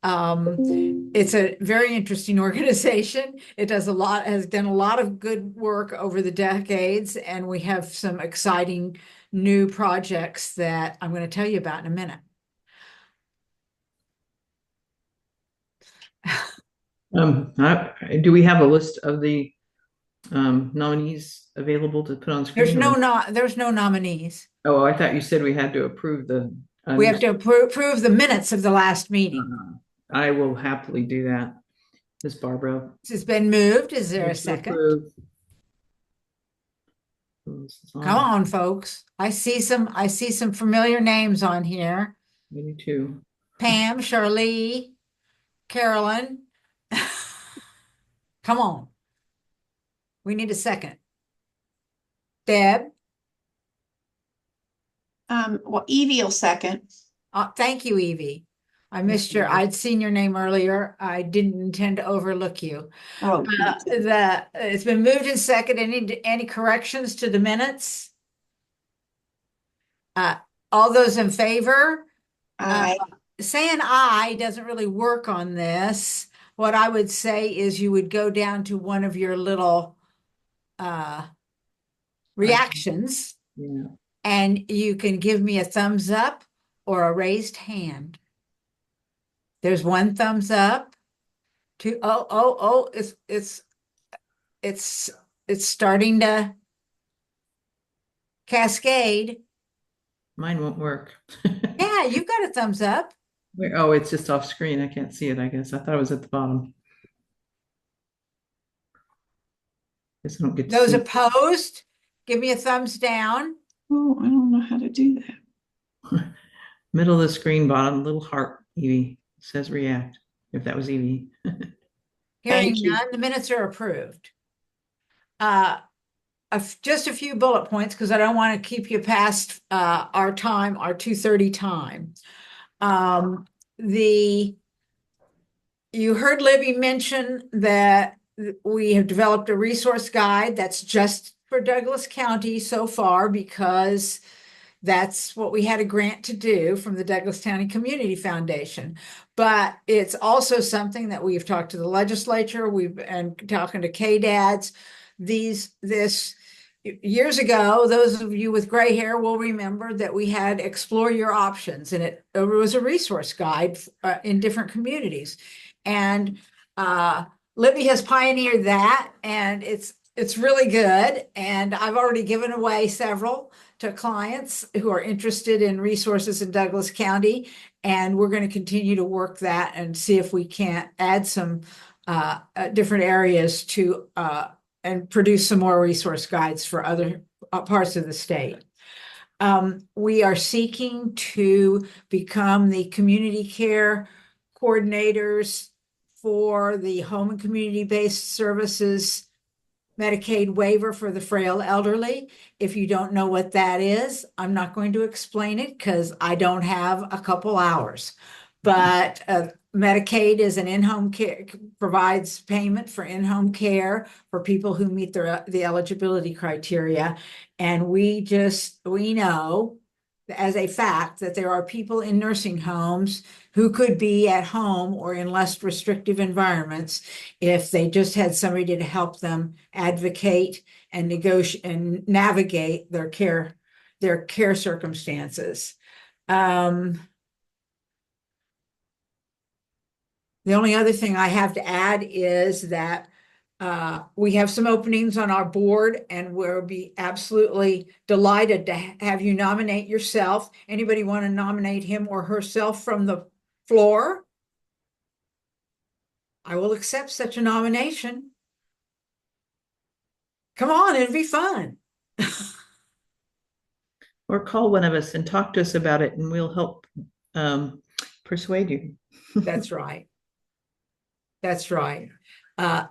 It's a very interesting organization. Has done a lot of good work over the decades, and we have some exciting new projects that I'm going to tell you about in a minute. Do we have a list of the nominees available to put on There's screen? there's no nominees. Oh, I thought you said we had to approve the. We have to approve the minutes of the last meeting. I will happily do that. Ms. Barbara. This has been moved. Is there a Move to second? approve. Come on, folks. I see some familiar names on here. Me too. Pam, Charlie, Carolyn. Come on. We need a second. Deb, Well, Evie will second. thank you, Evie. I'd seen your name earlier. I didn't intend to overlook you. Oh, It's been moved and seconded. Any corrections to the minutes? All those in favor? aye. Saying aye doesn't really work on this. What I would say is you would go down to one of your little reactions, Yeah. and you can give me a thumbs up or a raised hand. There's one thumbs up. Two, it's starting to cascade. Mine won't work. Yeah, you got a thumbs up. Oh, it's just off screen. I can't see it, I guess. I thought it was at the bottom. Guess I don't get to Those see. opposed, give me a thumbs down. Oh, I don't know how to do that. Middle of the screen, bottom, little heart, Evie. It says react, if that was Evie. Hearing Thank you. none, the minutes are approved. Just a few bullet points because I don't want to keep you past our 2:30 time. You heard Libby mention that we have developed a resource guide that's just for Douglas County so far because that's what we had a grant to do from the Douglas County Community Foundation. But it's also something that we've talked to the legislature, we've been talking to KDADs. Years ago, those of you with gray hair will remember that we had Explore Your Options, and it was a resource guide in different communities. And Libby has pioneered that, and it's really good, and I've already given away several to clients who are interested in resources in Douglas County. And we're going to continue to work that and see if we can't add some different areas to and produce some more resource guides for other parts of the state. We are seeking to become the community care coordinators for the home and community-based services Medicaid waiver for the frail elderly. If you don't know what that is, I'm not going to explain it because I don't have a couple hours. But Medicaid is an in-home care, provides payment for in-home care for people who meet the eligibility criteria. And we know as a fact that there are people in nursing homes who could be at home or in less restrictive environments if they just had somebody to help them advocate and negotiate and navigate their care circumstances. The only other thing I have to add is that we have some openings on our board, and we'll be absolutely delighted to have you nominate yourself. Anybody want to nominate him or herself from the floor? I will accept such a nomination. Come on, it'd be fun. Or call one of us and talk to us about it, and we'll help persuade you. That's right. That's right.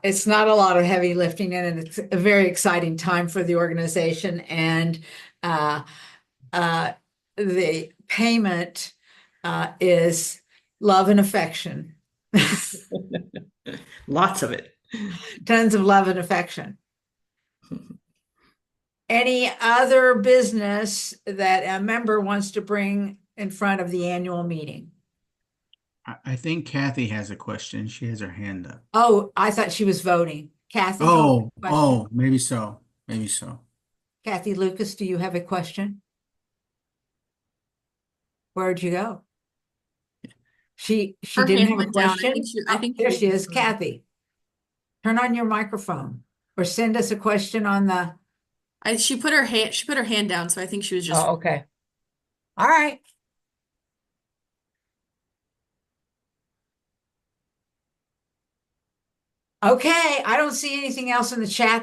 It's not a lot of heavy lifting, and it's a very exciting time for the organization. And the payment is love and affection. Lots of it. Tons of love and affection. Any other business that a member wants to bring in front of the annual meeting? I think Kathy has a question. She has her hand up. Oh, I thought she was voting. Kathy? Oh, question? maybe so. Maybe so. Kathy Lucas, do you have a question? Where'd you go? She Her didn't hand have a went down. question? I think There she is, was- Kathy. Turn on your microphone or send us a question on the. she put her hand down, so I think she was just. Oh, okay. All right. Okay, I don't see anything else in the chat